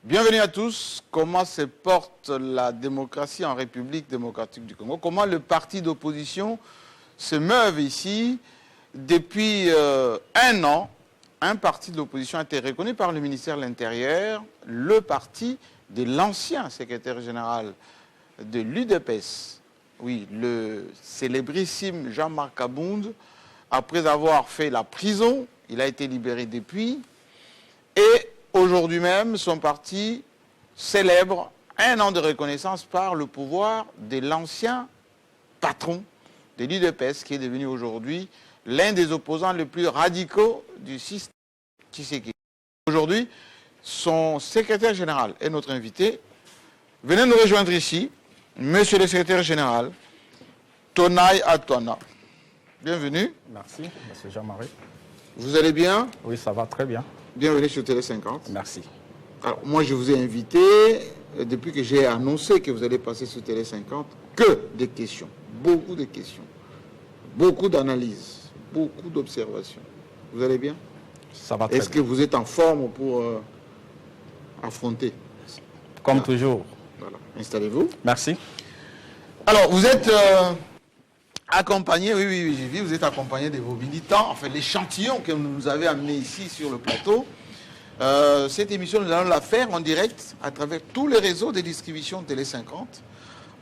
Bienvenue à tous. Comment se porte la démocratie en République démocratique du Congo? Comment le parti d'opposition se meut ici? Depuis un an, un parti de l'opposition a été reconnu par le ministère de l'Intérieur, le parti de l'ancien secrétaire général de l'UDPS. Oui, le célébrissime Jean-Marc Kabound, après avoir fait la prison, il a été libéré depuis. Et aujourd'hui même, son parti célèbre un an de reconnaissance par le pouvoir de l'ancien patron de l'UDPS, qui est devenu aujourd'hui l'un des opposants les plus radicaux du système Tshisekedi. Aujourd'hui, son secrétaire général est notre invité. Venez nous rejoindre ici, monsieur le secrétaire général, Tonai Atouana. Bienvenue. Merci, monsieur Jean-Marie. Vous allez bien? Oui, ça va très bien. Bienvenue sur Télé 50. Merci. Alors, moi, je vous ai invité, depuis que j'ai annoncé que vous allez passer sur Télé 50, que des questions, beaucoup de questions, beaucoup d'analyses, beaucoup d'observations. Vous allez bien? Ça va très bien. Est-ce que vous êtes en forme pour affronter? Comme toujours. Voilà. Installez-vous. Merci. Alors, vous êtes accompagné, oui, j'ai vu, vous êtes accompagné de vos militants, enfin l'échantillon que vous nous avez amené ici sur le plateau. Cette émission, nous allons la faire en direct à travers tous les réseaux de distribution de Télé 50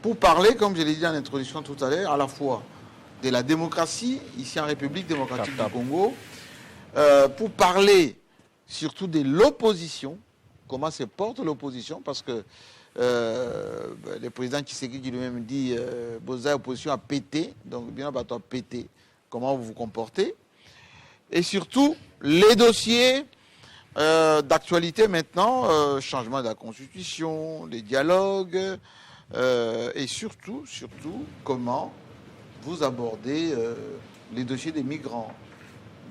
pour parler, comme je l'ai dit en introduction tout à l'heure, à la fois de la démocratie, ici en République démocratique du Congo, pour parler surtout de l'opposition, comment se porte l'opposition, parce que le président Tshisekedi lui-même dit Boza opposition a pété, donc bien a pété. Comment vous vous comportez? Et surtout, les dossiers d'actualité maintenant, changement de la constitution, les dialogues, et surtout, comment vous abordez les dossiers des migrants,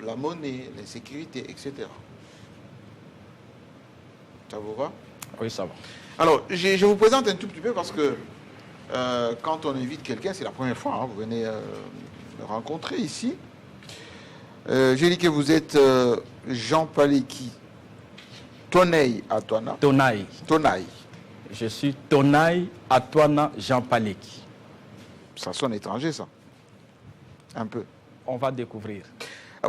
la monnaie, l'insécurité, etc. Ça vous va? Oui, ça va. Alors, je vous présente un tout petit peu parce que quand on invite quelqu'un, c'est la première fois, hein, vous venez me rencontrer ici. J'ai dit que vous êtes Jean Paleki Tonai Atouana. Tonai. Tonai. Je suis Tonai Atouana Jean Paleki. Ça sonne étranger, ça. Un peu. On va découvrir.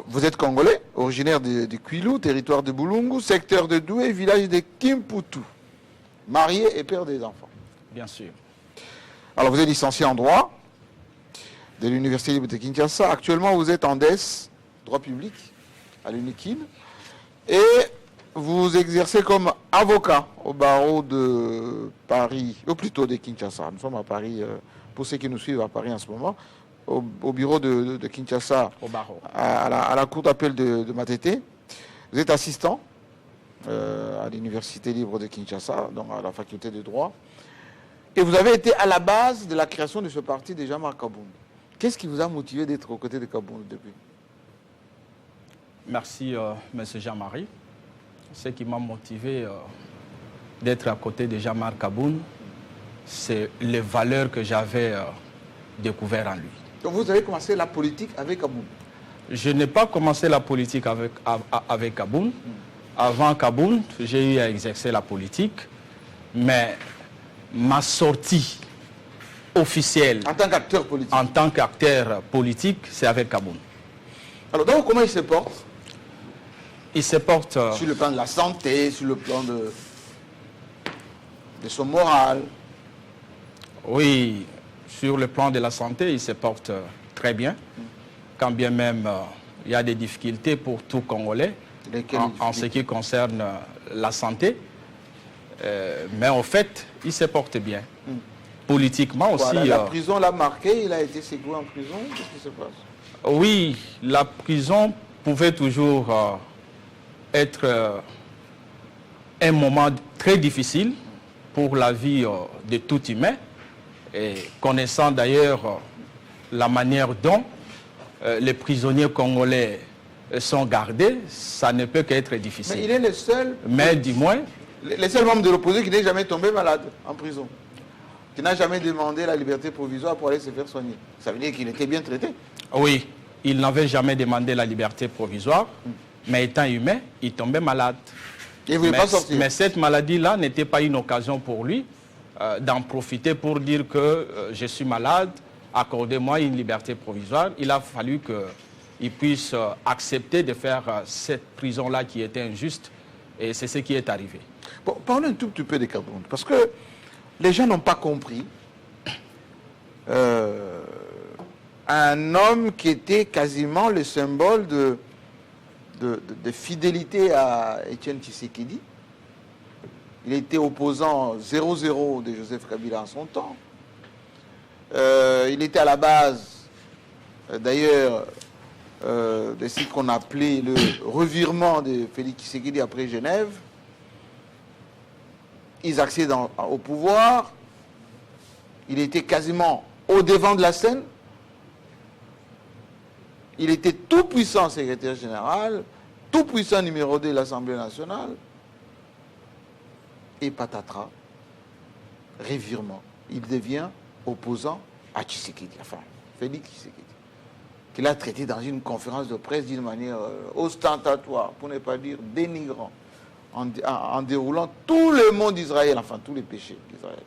Vous êtes congolais, originaire de Kwilu, territoire de Boulungu, secteur de Doué, village de Kimputu. Marié et père des enfants. Bien sûr. Alors, vous êtes licencié en droit de l'Université libre de Kinshasa. Actuellement, vous êtes en DES, droit public, à l'UNIKIN. Et vous exercez comme avocat au barreau de Paris, ou plutôt de Kinshasa. Nous sommes à Paris, pour ceux qui nous suivent à Paris en ce moment, au bureau de Kinshasa, au barreau, à la cour d'appel de Matete. Vous êtes assistant à l'Université libre de Kinshasa, donc à la faculté de droit. Et vous avez été à la base de la création de ce parti de Jean-Marc Kabound. Qu'est-ce qui vous a motivé d'être aux côtés de Kabound depuis? Merci, monsieur Jean-Marie. Ce qui m'a motivé d'être à côté de Jean-Marc Kabound, c'est les valeurs que j'avais découvertes en lui. Donc vous avez commencé la politique avec Kabound? Je n'ai pas commencé la politique avec Kabound. Avant Kabound, j'ai eu à exercer la politique, mais ma sortie officielle en tant qu'acteur politique, c'est avec Kabound. Alors donc comment il se porte? Il se porte sur le plan de la santé, sur le plan de son moral. Oui, sur le plan de la santé, il se porte très bien. Quand bien même il y a des difficultés pour tout Congolais en ce qui concerne la santé. Mais en fait, il se porte bien. Politiquement aussi. La prison l'a marqué, il a été secoué en prison. Qu'est-ce qui se passe? Oui, la prison pouvait toujours être un moment très difficile pour la vie de tout humain. Et connaissant d'ailleurs la manière dont les prisonniers congolais sont gardés, ça ne peut qu'être difficile. Mais il est le seul... Mais du moins... Le seul membre de l'opposition qui n'est jamais tombé malade en prison, qui n'a jamais demandé la liberté provisoire pour aller se faire soigner. Ça veut dire qu'il était bien traité? Oui, il n'avait jamais demandé la liberté provisoire, mais étant humain, il tombait malade. Il ne voulait pas sortir. Mais cette maladie-là n'était pas une occasion pour lui d'en profiter pour dire que je suis malade, accordez-moi une liberté provisoire. Il a fallu qu'il puisse accepter de faire cette prison-là qui était injuste, et c'est ce qui est arrivé. Bon, parlons un tout petit peu des Kabound, parce que les gens n'ont pas compris. Un homme qui était quasiment le symbole de fidélité à Étienne Tshisekedi. Il était opposant 0-0 de Joseph Kabila en son temps. Il était à la base, d'ailleurs, de ce qu'on appelait le revirement de Félix Tshisekedi après Genève. Ils accèdent au pouvoir. Il était quasiment au devant de la scène. Il était tout puissant secrétaire général, tout puissant numéro 2 de l'Assemblée nationale. Et patatras, revirement. Il devient opposant à Tshisekedi, enfin, Félix Tshisekedi, qu'il a traité dans une conférence de presse d'une manière ostentatoire, pour ne pas dire dénigrant, en déroulant tout le monde d'Israël, enfin tous les péchés d'Israël.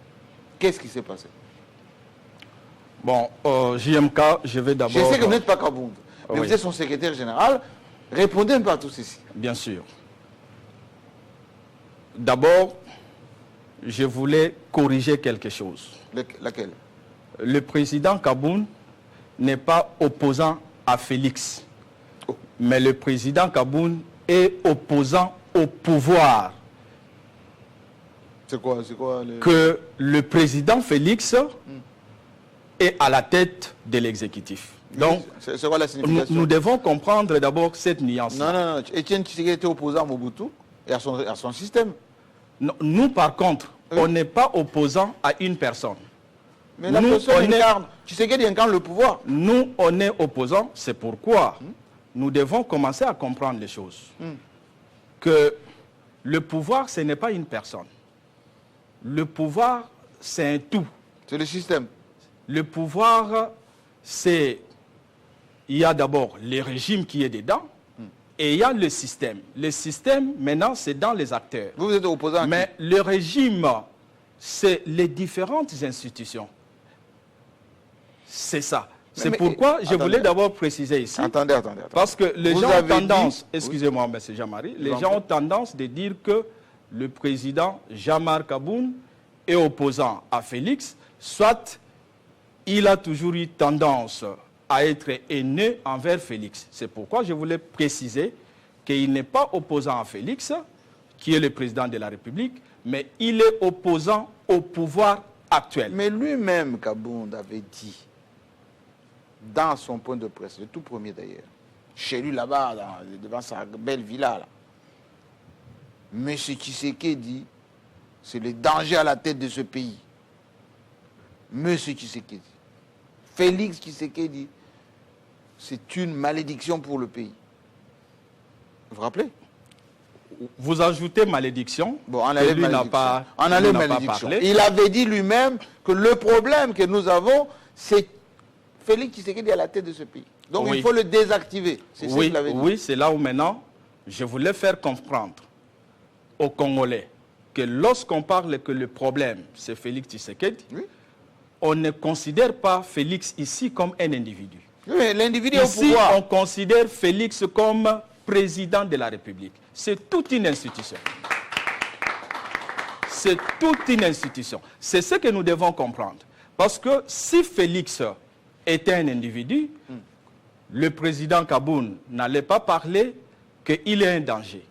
Qu'est-ce qui s'est passé? Bon, JMK, je vais d'abord... Je sais que vous n'êtes pas Kabound, mais vous êtes son secrétaire général. Répondez un peu à tout ceci. Bien sûr. D'abord, je voulais corriger quelque chose. Laquelle? Le président Kabound n'est pas opposant à Félix. Oh. Mais le président Kabound est opposant au pouvoir. C'est quoi Que le président Félix est à la tête de l'exécutif. Donc, c'est quoi la signification? nous devons comprendre d'abord cette nuance. Non. Étienne Tshisekedi était opposant à Mobutu et à son système. Nous, par contre, on n'est pas opposant à une personne. Mais la personne incarne. Tshisekedi incarne le pouvoir. Nous, on est opposants. C'est pourquoi nous devons commencer à comprendre les choses. Que le pouvoir, ce n'est pas une personne. Le pouvoir, c'est un tout. C'est le système. Le pouvoir, c'est... Il y a d'abord le régime qui est dedans, et il y a le système. Le système, maintenant, c'est dans les acteurs. Vous êtes opposant à qui? Mais le régime, c'est les différentes institutions. C'est ça. C'est pourquoi je voulais d'abord préciser ici. Attendez. Parce que les gens ont tendance, excusez-moi, M. Jean-Marie, les gens ont tendance de dire que le président Jean-Marc Kabound est opposant à Félix, soit il a toujours eu tendance à être haineux envers Félix. C'est pourquoi je voulais préciser qu'il n'est pas opposant à Félix, qui est le président de la République, mais il est opposant au pouvoir actuel. Mais lui-même, Kabound avait dit, dans son point de presse, le tout premier d'ailleurs, chez lui là-bas, devant sa belle villa, là, M. Tshisekedi, c'est le danger à la tête de ce pays. M. Tshisekedi. Félix Tshisekedi, c'est une malédiction pour le pays. Vous vous rappelez? Vous ajoutez malédiction. Bon, on allait malédiction. Il avait dit lui-même que le problème que nous avons, c'est Félix Tshisekedi à la tête de ce pays. Donc il faut le désactiver. C'est ce qu'il avait dit. Oui, c'est là où maintenant, je voulais faire comprendre aux Congolais que lorsqu'on parle que le problème, c'est Félix Tshisekedi, on ne considère pas Félix ici comme un individu. Oui, l'individu est au pouvoir. On considère Félix comme président de la République. C'est toute une institution. C'est toute une institution. C'est ce que nous devons comprendre. Parce que si Félix était un individu, le président Kabound n'allait pas parler qu'il est un danger.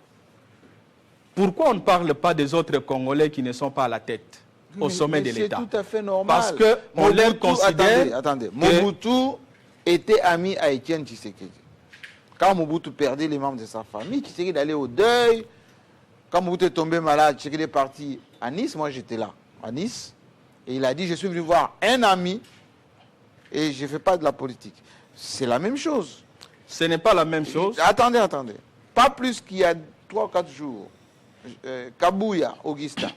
Pourquoi on ne parle pas des autres Congolais qui ne sont pas à la tête, au sommet de l'État? C'est tout à fait normal. Parce qu'on les considère... Attendez. Mobutu était ami à Étienne Tshisekedi. Quand Mobutu perdait les membres de sa famille, Tshisekedi allait au deuil. Quand Mobutu est tombé malade, Tshisekedi est parti à Nice. Moi, j'étais là, à Nice. Et il a dit, je suis venu voir un ami et je ne fais pas de la politique. C'est la même chose. Ce n'est pas la même chose. Attendez. Pas plus qu'il y a 3 ou 4 jours, Kabouya, Augustin,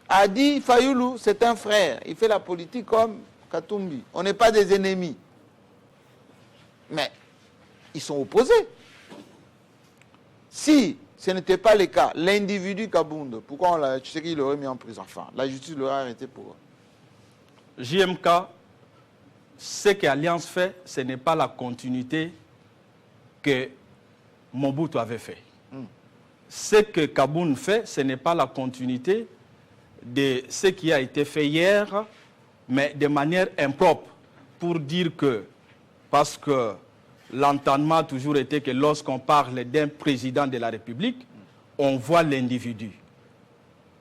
a dit, Fayoulou, c'est un frère. Il fait la politique comme Katumbi. On n'est pas des ennemis. Mais ils sont opposés. Si ce n'était pas le cas. L'individu Kabound, pourquoi tu sais qu'il l'aurait mis en prison? Enfin, la justice l'aurait arrêté pour... JMK, ce que Alliance fait, ce n'est pas la continuité que Mobutu avait fait. Ce que Kabound fait, ce n'est pas la continuité de ce qui a été fait hier, mais de manière impropre, pour dire que, parce que l'entendement a toujours été que lorsqu'on parle d'un président de la République, on voit l'individu.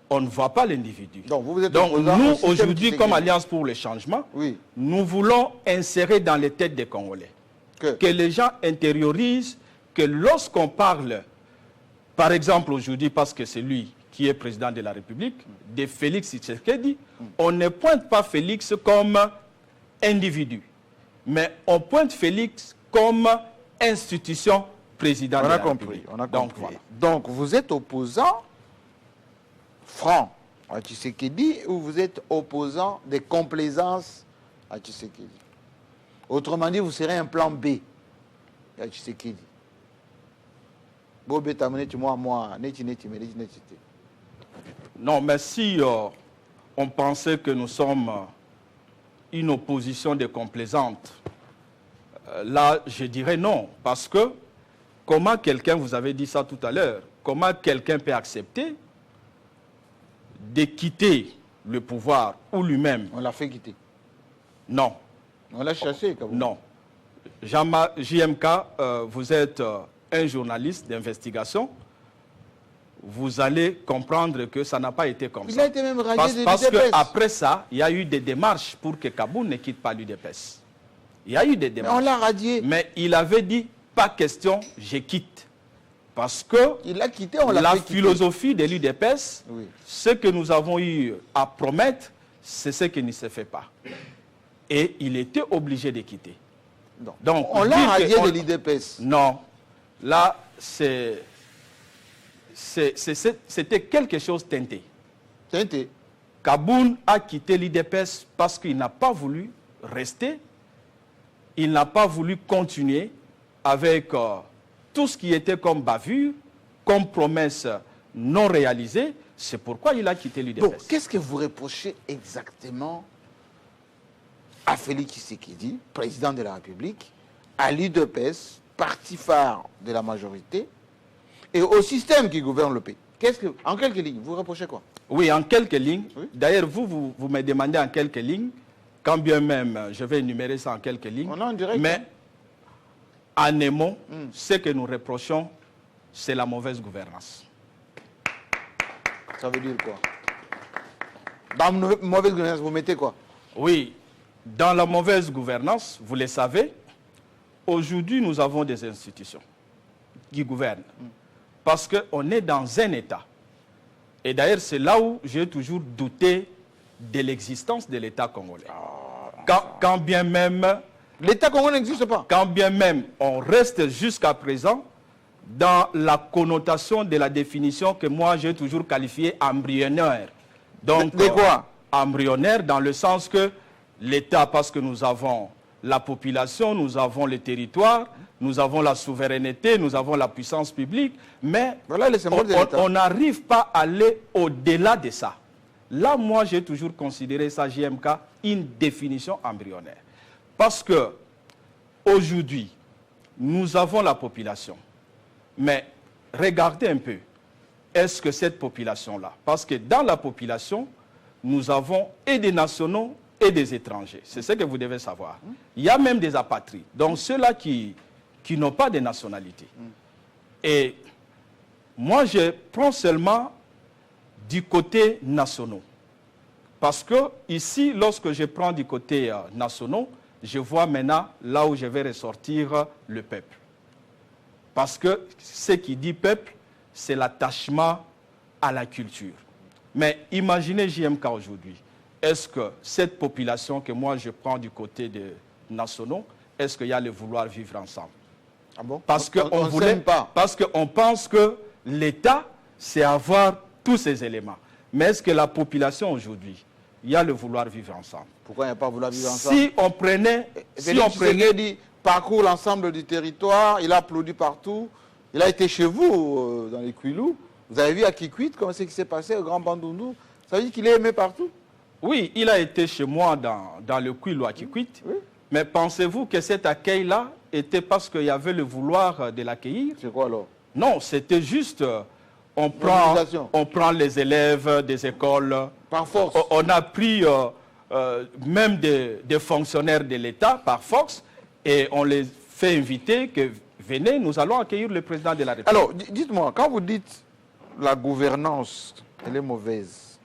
On ne voit pas l'individu. Donc nous, aujourd'hui, comme Alliance pour le changement, oui, nous voulons insérer dans les têtes des Congolais que les gens intériorisent que lorsqu'on parle, par exemple aujourd'hui, parce que c'est lui qui est président de la République, de Félix Tshisekedi, on ne pointe pas Félix comme individu, mais on pointe Félix comme institution président de la République. On a compris. Voilà. Donc vous êtes opposant franc à Tshisekedi ou vous êtes opposant de complaisance à Tshisekedi? Autrement dit, vous serez un plan B à Tshisekedi. Non, mais si on pensait que nous sommes une opposition de complaisante, là, je dirais non. Parce que comment quelqu'un, vous avez dit ça tout à l'heure, comment quelqu'un peut accepter de quitter le pouvoir ou lui-même? On l'a fait quitter. Non. On l'a chassé. Non. JMK, vous êtes un journaliste d'investigation. Vous allez comprendre que ça n'a pas été comme ça. Il a été même radié de parce l'UDPS. qu'après ça, il y a eu des démarches pour que Kabound ne quitte pas l'UDPS. Il y a eu des démarches. Mais on l'a radié. Mais il avait dit, pas question, je quitte. Parce que il a quitté, on l'a la fait philosophie de l'UDPS, oui, ce que nous avons eu à promettre, c'est ce qui ne se fait pas. Et il était obligé de quitter. Donc, on l'a radié de l'UDPS. Non. Là, c'était quelque chose teinté. Teinté. Kabound a quitté l'UDPS parce qu'il n'a pas voulu rester. Il n'a pas voulu continuer avec tout ce qui était comme bavure, comme promesse non réalisée. C'est pourquoi il a quitté l'UDPS. Donc, qu'est-ce que vous reprochez exactement à Félix Tshisekedi, président de la République, à l'UDPS, parti phare de la majorité, et au système qui gouverne le pays? En quelques lignes, vous reprochez quoi? Oui, en quelques lignes. Oui. D'ailleurs, vous me demandez en quelques lignes, quand bien même je vais énumérer ça en quelques lignes. On est en direct, mais en un mot, ce que nous reprochons, c'est la mauvaise gouvernance. Ça veut dire quoi? Dans la mauvaise gouvernance, vous mettez quoi? Oui, dans la mauvaise gouvernance, vous le savez, aujourd'hui nous avons des institutions qui gouvernent. Parce qu'on est dans un État. Et d'ailleurs, c'est là où j'ai toujours douté de l'existence de l'État congolais. Quand bien même... L'État congolais n'existe pas. Quand bien même on reste jusqu'à présent dans la connotation de la définition que moi j'ai toujours qualifiée embryonnaire. Donc, de quoi? Embryonnaire dans le sens que l'État, parce que nous avons la population, nous avons le territoire, nous avons la souveraineté, nous avons la puissance publique, mais voilà on n'arrive pas à aller au-delà de ça. Là, moi, j'ai toujours considéré ça, JMK, une définition embryonnaire. Parce que aujourd'hui, nous avons la population. Mais regardez un peu, est-ce que cette population-là, parce que dans la population, nous avons et des nationaux et des étrangers. C'est ce que vous devez savoir. Il y a même des apatrides. Donc ceux-là qui n'ont pas de nationalité. Et moi, je prends seulement du côté national. Parce que ici, lorsque je prends du côté national, je vois maintenant là où je vais ressortir le peuple. Parce que ce qui dit peuple, c'est l'attachement à la culture. Mais imaginez JMK aujourd'hui. Est-ce que cette population que moi je prends du côté des nationaux, est-ce qu'il y a le vouloir vivre ensemble? Ah bon? Parce qu'on pense que l'État, c'est avoir tous ces éléments. Mais est-ce que la population aujourd'hui, il y a le vouloir vivre ensemble? Pourquoi il n'y a pas vouloir vivre ensemble? Si on prenait... dit, parcourt l'ensemble du territoire, il applaudit partout, Il a été chez vous, dans les Kouilou. Vous avez vu à Kikwit comment c'est qui s'est passé au Grand Bandundu. Ça veut dire qu'il est aimé partout? Oui, il a été chez moi dans le Kouilou à Kikwit. Oui. Mais pensez-vous que cet accueil-là était parce qu'il y avait le vouloir de l'accueillir? C'est quoi alors? Non, c'était juste, on Mobilisation. prend les élèves des écoles. Par force. On a pris même des fonctionnaires de l'État par force et on les fait inviter que venez, nous allons accueillir le président de la République. Alors, dites-moi, quand vous dites la gouvernance, elle est mauvaise,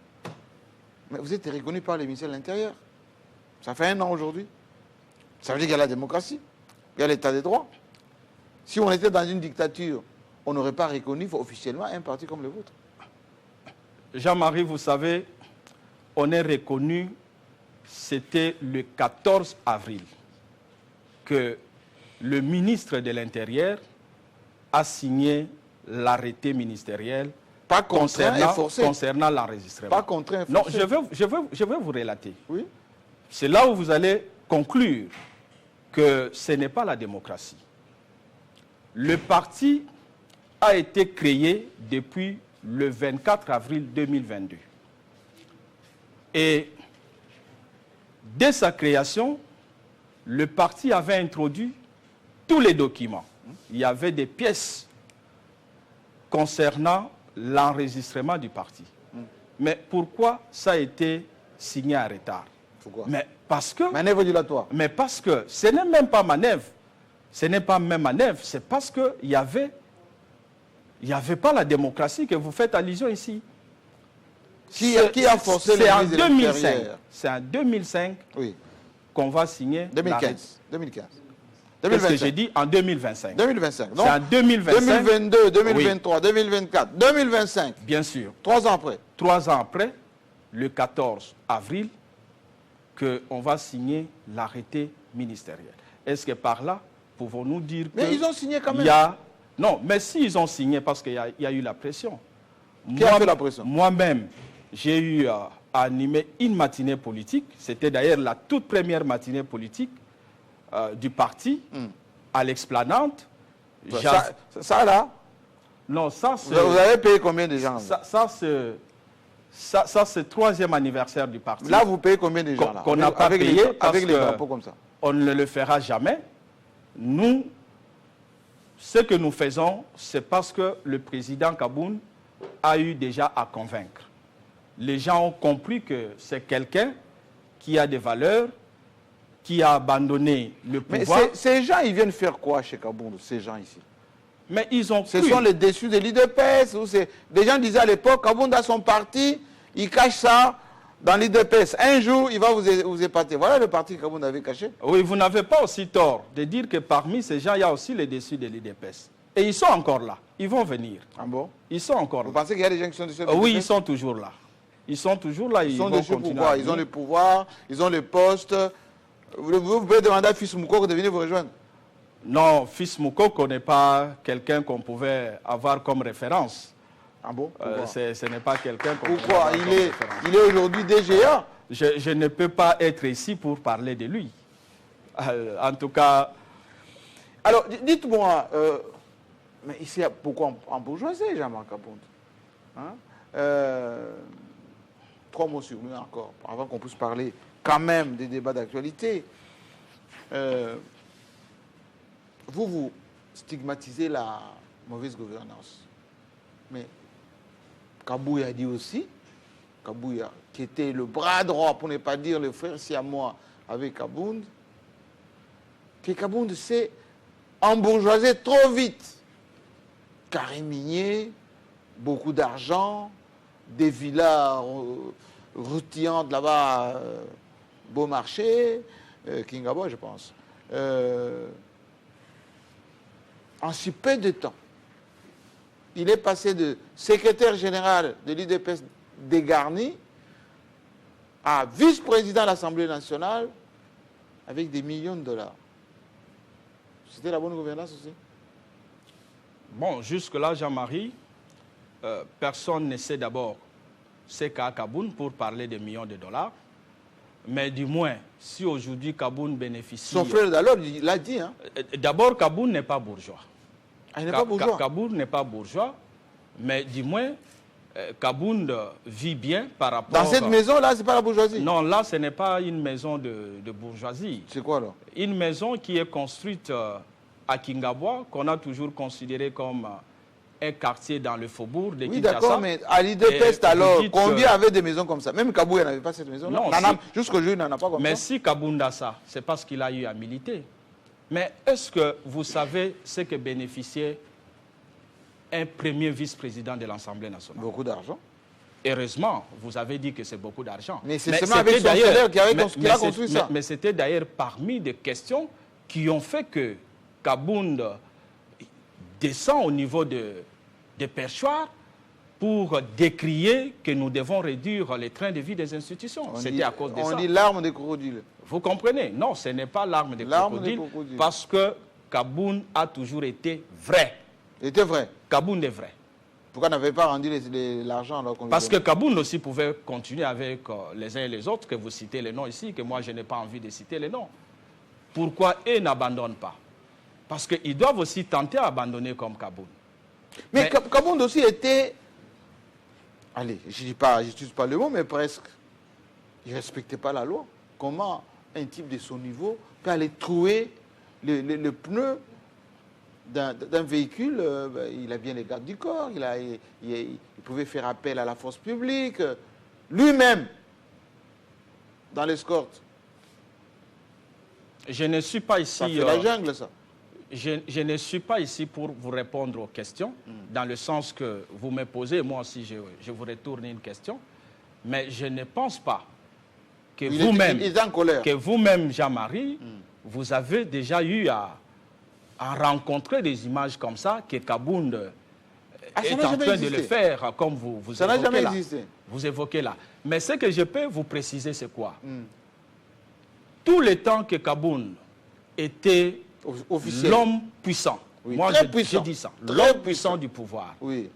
mais vous êtes reconnu par le ministère de l'Intérieur. Ça fait 1 an aujourd'hui. Ça veut dire qu'il y a la démocratie, il y a l'état des droits. Si on était dans une dictature, on n'aurait pas reconnu officiellement un parti comme le vôtre. Jean-Marie, vous savez, on est reconnu, c'était le 14 avril que le ministre de l'Intérieur a signé l'arrêté ministériel Pas contraint et forcé. concernant l'enregistrement. Pas contraint et Non, forcé. je vais vous relater. Oui. C'est là où vous allez conclure que ce n'est pas la démocratie. Le parti a été créé depuis le 24 avril 2022. Et dès sa création, le parti avait introduit tous les documents. Il y avait des pièces concernant l'enregistrement du parti. Mais pourquoi ça a été signé en retard? Pourquoi? Mais parce que... Manœuvre dilatoire. Mais parce que ce n'est même pas manœuvre. Ce n'est pas même manœuvre. C'est parce qu'il n'y avait pas la démocratie que vous faites allusion ici. Qui a forcé le C'est en ministre de 2005. l'Intérieur? C'est en 2005 Oui. qu'on va signer... 2015. 2015. Qu'est-ce que j'ai dit? En 2025. 2025. Donc, C'est en 2025. 2022, 2023, 2024, 2025. Bien sûr. 3 ans après. 3 ans après, le 14 avril, qu'on va signer l'arrêté ministériel. Est-ce que par là, pouvons-nous dire que... Mais ils ont signé quand même. il y a... Non, mais si ils ont signé, parce qu'il y a eu la pression. Qui a fait la pression? Moi-même, j'ai eu à animer une matinée politique. C'était d'ailleurs la toute première matinée politique du parti, à l'Esplanade. Ça là, Non, ça c'est... vous avez payé combien de gens? Ça c'est le 3e anniversaire du parti. Là, vous payez combien de gens là? Qu'on n'a pas payé avec les parce drapeaux comme ça. on ne le fera jamais. Nous, ce que nous faisons, c'est parce que le président Kaboun a eu déjà à convaincre. Les gens ont compris que c'est quelqu'un qui a des valeurs, qui a abandonné le pouvoir. Mais ces gens, ils viennent faire quoi chez Kaboun, ces gens ici? Mais ils ont Ce cru. sont les déçus de l'IDPS. Des gens disaient à l'époque, Kaboun a son parti, il cache ça dans l'IDPS. Un jour, il va vous épater. Voilà le parti que Kaboun avait caché. Oui, vous n'avez pas aussi tort de dire que parmi ces gens, il y a aussi les déçus de l'IDPS. Et ils sont encore là. Ils vont venir. Ah bon? Ils sont encore Vous là. pensez qu'il y a des gens qui sont déçus de Oui, l'IDPS? ils sont toujours là. Ils sont toujours là. Ils sont vont déçus continuer pourquoi? à Ils ont venir. le pouvoir, ils ont le poste. Vous pouvez demander à Fils Moukoko de venir vous rejoindre. Non, Fils Moukoko n'est pas quelqu'un qu'on pouvait avoir comme référence. Ah bon? Pourquoi? Ce n'est pas quelqu'un qu'on pouvait Pourquoi? avoir comme référence. Il est aujourd'hui DGA. Je ne peux pas être ici pour parler de lui. En tout cas, Alors, dites-moi, mais ici, pourquoi en bourgeoisie, Jean-Marc Kaboun? Hein? 3 mots sur lui encore, avant qu'on puisse parler quand même des débats d'actualité. Vous stigmatisez la mauvaise gouvernance. Mais Kabouya a dit aussi, Kabouya, qui était le bras droit, pour ne pas dire le frère siamois avec Kabound, que Kabound s'est embourgeoisé trop vite. Carré minier, beaucoup d'argent, des villas rutilantes là-bas, Beaumarchais, Kingabo, je pense. En si peu de temps, il est passé de secrétaire général de l'IDPS dégarni à vice-président de l'Assemblée nationale avec des millions de dollars. C'était la bonne gouvernance aussi? bon, jusque-là, Jean-Marie, personne ne sait d'abord ce qu'a Kaboun pour parler de millions de dollars. Mais du moins, si aujourd'hui Kaboun bénéficie... Son frère d'alors, il l'a dit. Hein? D'abord, Kaboun n'est pas bourgeois. il n'est pas bourgeois. Kaboun n'est pas bourgeois, mais du moins, Kaboun vit bien par rapport... Dans cette maison-là, ce n'est pas la bourgeoisie? Non, là, ce n'est pas une maison de bourgeoisie. C'est quoi alors? Une maison qui est construite à Kingabois, qu'on a toujours considéré comme un quartier dans le faubourg de Kinshasa. Oui, d'accord, mais à l'IDPS, alors, combien avait des maisons comme ça? Même Kabouya n'avait pas cette maison-là. Non, jusqu'au jour, il n'en a pas comme ça. Mais si Kaboun a ça, c'est parce qu'il a eu à militer. Mais est-ce que vous savez ce que bénéficiait un premier vice-président de l'Assemblée nationale? Beaucoup d'argent. Heureusement, vous avez dit que c'est beaucoup d'argent. Mais c'est seulement avec son salaire qu'il a construit ça. Mais c'était d'ailleurs parmi des questions qui ont fait que Kaboun descend au niveau des perchoirs pour décrier que nous devons réduire les trains de vie des institutions. C'était à cause de ça. On dit l'arme des crocodiles. Vous comprenez? Non, ce n'est pas l'arme des crocodiles, parce que Kaboun a toujours été vrai. Il était vrai? Kaboun est vrai. Pourquoi n'avait pas rendu l'argent alors qu'on lui Parce que Kaboun aussi pouvait continuer avec les uns et les autres, que vous citez les noms ici, que moi je n'ai pas envie de citer les noms. Pourquoi eux n'abandonnent pas? Parce qu'ils doivent aussi tenter d'abandonner comme Kaboun. Mais Kaboun aussi était... Allez, je n'utilise pas le mot, mais presque. Il ne respectait pas la loi. Comment un type de son niveau peut aller trouer le pneu d'un véhicule? Il a bien les gardes du corps, il pouvait faire appel à la force publique, lui-même, dans l'escorte. Je ne suis pas ici... Ça fait la jungle, ça. Je ne suis pas ici pour vous répondre aux questions, dans le sens que vous me posez, moi aussi je vous retourne une question, mais je ne pense pas que vous-même, Jean-Marie, vous avez déjà eu à rencontrer des images comme ça, que Kaboun est en train de le faire, comme vous ça n'a jamais existé. Vous évoquez là. Mais ce que je peux vous préciser, c'est quoi? Tout le temps que Kaboun était l'homme puissant, oui, moi je dis ça, l'homme puissant du pouvoir, oui.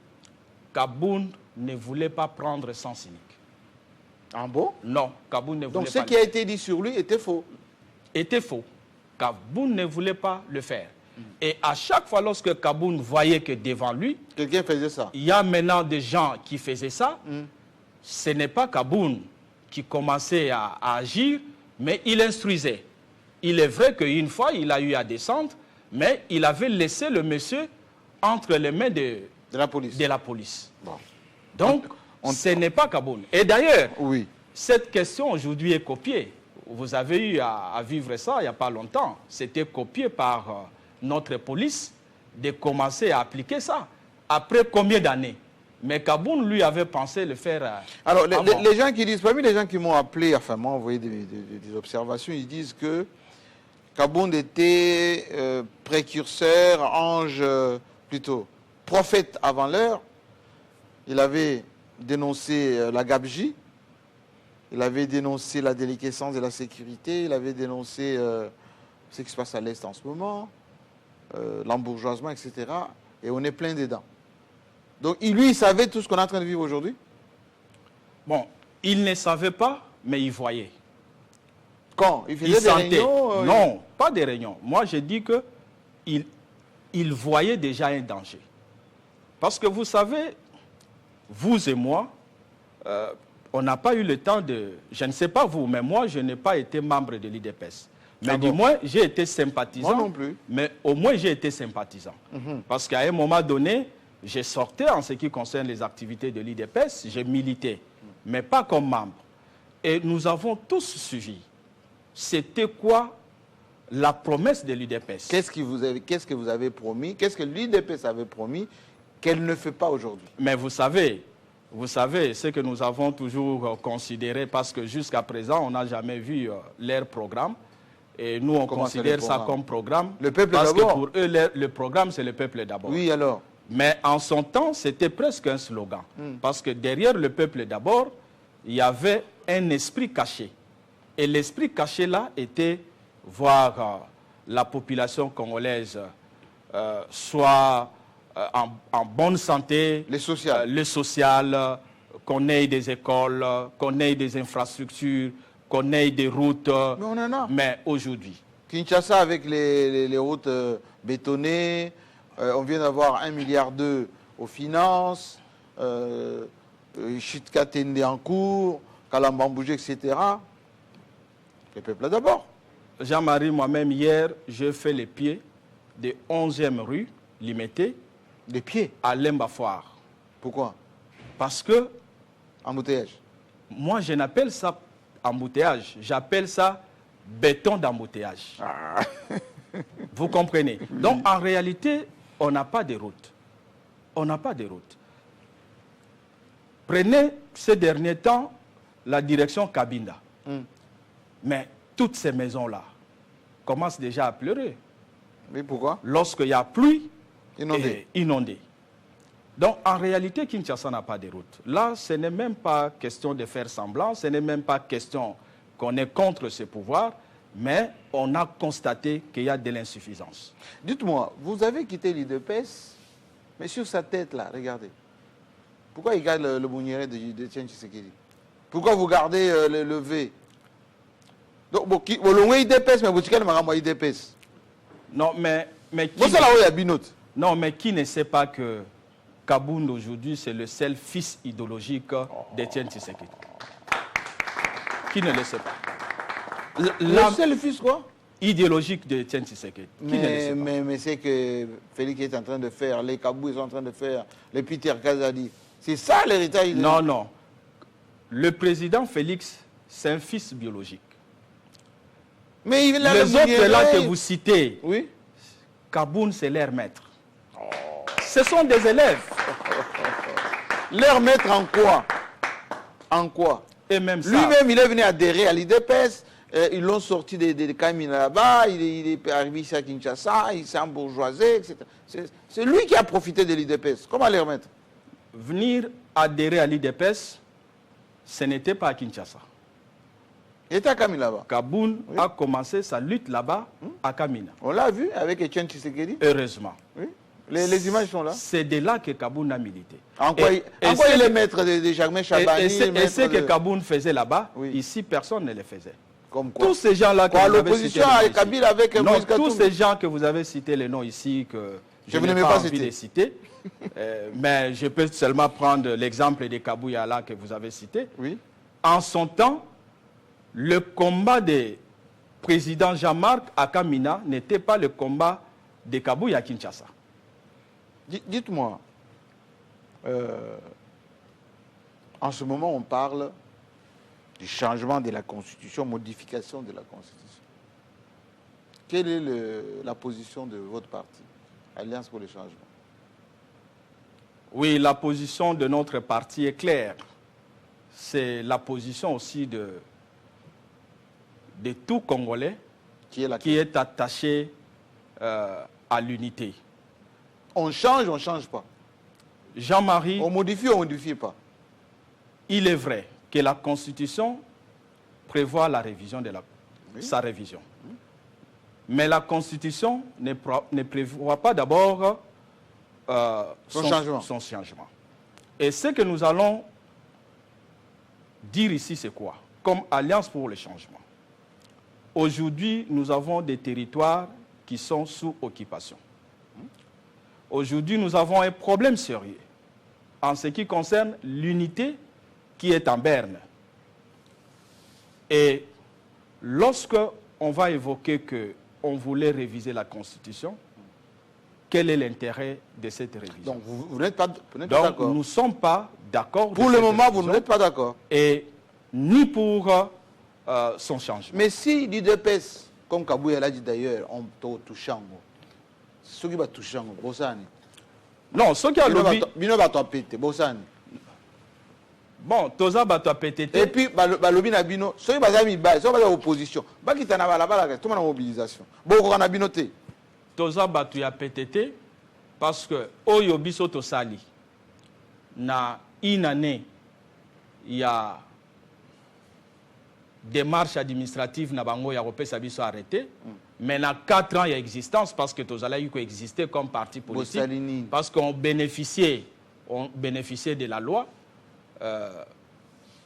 Kaboun ne voulait pas prendre sens unique. Ah bon? Non, Kaboun ne voulait pas. Donc ce qui a été dit sur lui était faux? Était faux. Kaboun ne voulait pas le faire. Et à chaque fois, lorsque Kaboun voyait que devant lui, quelqu'un faisait ça, il y a maintenant des gens qui faisaient ça, ce n'est pas Kaboun qui commençait à agir, mais il instruisait. Il est vrai qu'une fois, il a eu à descendre, mais il avait laissé le monsieur entre les mains de la police. Bon. Donc, ce n'est pas Kaboun. Et d'ailleurs, oui, cette question aujourd'hui est copiée. Vous avez eu à vivre ça il n'y a pas longtemps. C'était copié par notre police de commencer à appliquer ça. Après combien d'années? Mais Kaboun, lui, avait pensé le faire. Alors, les gens qui disent, parmi les gens qui m'ont appelé, enfin, m'ont envoyé des observations, ils disent que Kaboun était précurseur, ange, plutôt prophète avant l'heure. Il avait dénoncé la gabegie, il avait dénoncé la déliquescence de la sécurité, il avait dénoncé ce qui se passe à l'Est en ce moment, l'embourgeoisement, etc. Et on est plein dedans. Donc, lui, il savait tout ce qu'on est en train de vivre aujourd'hui? Bon, il ne savait pas, mais il voyait. Quand? Il faisait des réunions? Non, pas des réunions. Moi, je dis qu'il voyait déjà un danger. Parce que vous savez, vous et moi, on n'a pas eu le temps de... Je ne sais pas vous, mais moi, je n'ai pas été membre de l'IDPS. Mais du moins, j'ai été sympathisant. Moi non plus. Mais au moins, j'ai été sympathisant. Parce qu'à un moment donné, j'ai sorti en ce qui concerne les activités de l'IDPS, j'ai milité, mais pas comme membre. Et nous avons tous suivi. C'était quoi la promesse de l'IDPS? Qu'est-ce que vous avez promis? Qu'est-ce que l'IDPS avait promis qu'elle ne fait pas aujourd'hui? Mais vous savez, ce que nous avons toujours considéré, parce que jusqu'à présent, on n'a jamais vu leur programme. Et nous, on considère ça comme programme. Le peuple d'abord. Parce que pour eux, le programme, c'est le peuple d'abord. Oui, alors. Mais en son temps, c'était presque un slogan. Parce que derrière le peuple d'abord, il y avait un esprit caché. Et l'esprit caché là était voir la population congolaise soit en bonne santé, le social, qu'on ait des écoles, qu'on ait des infrastructures, qu'on ait des routes. Mais on en a. Mais aujourd'hui. Kinshasa avec les routes bétonnées, On vient d'avoir 1,2 milliard aux finances, Chitka Tende en cours, Kalambamboujé, etc. Le peuple d'abord. Jean-Marie, moi-même, hier, j'ai fait les pieds de 11e rue, Limité, Les pieds. à Lemba-Foire. Pourquoi? Parce que Embouteillage. moi, je n'appelle ça embouteillage, j'appelle ça béton d'embouteillage. Ah. Vous comprenez? Donc, en réalité, on n'a pas de route. On n'a pas de route. Prenez ces derniers temps la direction Cabinda. Mais toutes ces maisons-là commencent déjà à pleurer. Mais pourquoi? Lorsqu'il y a pluie, Inondé. inondé. Donc, en réalité, Kinshasa n'a pas de route. Là, ce n'est même pas question de faire semblant, ce n'est même pas question qu'on est contre ce pouvoir, mais on a constaté qu'il y a de l'insuffisance. Dites-moi, vous avez quitté l'IDPS, mais sur sa tête, là, regardez. Pourquoi il garde le Bouniéré de Tien Tshisekedi? Pourquoi vous gardez le V? Donc, vous l'avez IDPS, mais vous tirez le IDPS. Non, mais qui, Vous savez là où il y a Binote? non, mais qui ne sait pas que Kabound aujourd'hui, c'est le seul fils idéologique d'Étienne Tshisekedi? Qui ne le sait pas? Le seul fils, quoi? Idéologique d'Étienne Tshisekedi. Qui ne le sait pas? Mais c'est que Félix est en train de faire, les Kabou ils sont en train de faire, les Peter Kazadi. C'est ça l'héritage? Non, non. Le président Félix, c'est un fils biologique. Mais il a Les autres là que vous citez, oui. Kabound, c'est leur maître. Ce sont des élèves. Leur maître en quoi? En quoi? Et même ça. Lui-même, il est venu adhérer à l'IDPS. Ils l'ont sorti des camines là-bas. Il est arrivé ici à Kinshasa. Il s'est embourgeoisé, etc. C'est lui qui a profité de l'IDPS. Comment les remettre? Venir adhérer à l'IDPS, ce n'était pas à Kinshasa. Il était à Kamina là-bas. Kabound a commencé sa lutte là-bas à Kamina. On l'a vu avec Etienne Tshisekedi. Heureusement. Oui. Les images sont là. C'est de là que Kabound a milité. En quoi il est maître de Germain Chabani? Et ce que Kabound faisait là-bas, Oui. ici, personne ne le faisait. Comme quoi? Tous ces gens-là que vous avez cités, l'opposition à Kabila avec non, Moïse Katumbi. tous ces gens que vous avez cités les noms ici, que je vous n'ai n'aimez pas pas envie citer. de citer, mais je peux seulement prendre l'exemple de Kabouya là que vous avez cité. Oui. En son temps, le combat des présidents Jean-Marc à Kamina n'était pas le combat de Kabouya à Kinshasa. Dites-moi, en ce moment, on parle du changement de la Constitution, modification de la Constitution. Quelle est la position de votre parti, Alliance pour le changement? Oui, la position de notre parti est claire. C'est la position aussi de tout Congolais qui est attaché à l'unité. On change, on ne change pas. Jean-Marie, On ne modifie pas. il est vrai que la Constitution prévoit la révision de sa révision. Mais la Constitution ne prévoit pas d'abord son changement. Et ce que nous allons dire ici, c'est quoi? Comme Alliance pour le changement. Aujourd'hui, nous avons des territoires qui sont sous occupation. Aujourd'hui, nous avons un problème sérieux en ce qui concerne l'unité qui est en berne. Et lorsque on va évoquer qu'on voulait réviser la Constitution, quel est l'intérêt de cette révision? Donc, vous n'êtes pas d'accord. Nous ne sommes pas d'accord. Pour le moment, vous n'êtes pas d'accord. Et ni pour son changement. Mais si l'IDPS, comme Kabouya l'a dit d'ailleurs, on touche en ce qui va toucher en Bosani. Non, ce qui a lobby. Bino va péter, Bosani. Bon, Toza va PTT. Et puis, lobby na bino, ce qui va mis bas, ce qui va opposition. Ba qui t'en a la tout le monde en mobilisation. Beaucoup en a binoté. Toza va PTT parce que Oyo biso tosali na une année il y a démarche administrative na bango ya kopesa biso arrêté. Mais dans 4 ans, il y a existence parce que Tozala a existé comme parti politique. Parce qu'on bénéficiait de la loi,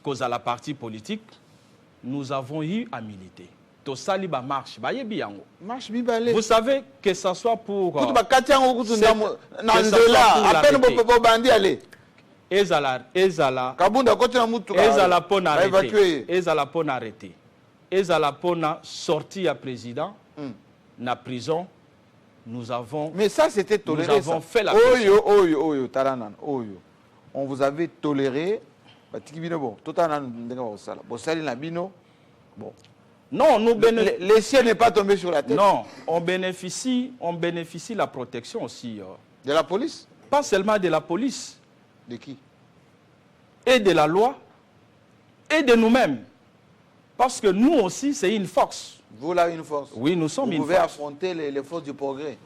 cause à la partie politique, nous avons eu à militer. tosali ba marche bayebi yango. Marche bibalé. Vous savez que ça soit pour ezala pona arrêté. Ezala pona sorti à président na prison. Nous avons. Mais ça c'était toléré. Nous avons fait la pression. On vous avait toléré. Bon. Non, nous le ciel n'est pas tombé sur la tête. Non, on bénéficie de la protection aussi. De la police? Pas seulement de la police. De qui? Et de la loi. Et de nous-mêmes. Parce que nous aussi, c'est une force. Vous là, une force? Oui, nous sommes une force. Vous pouvez affronter les forces du progrès.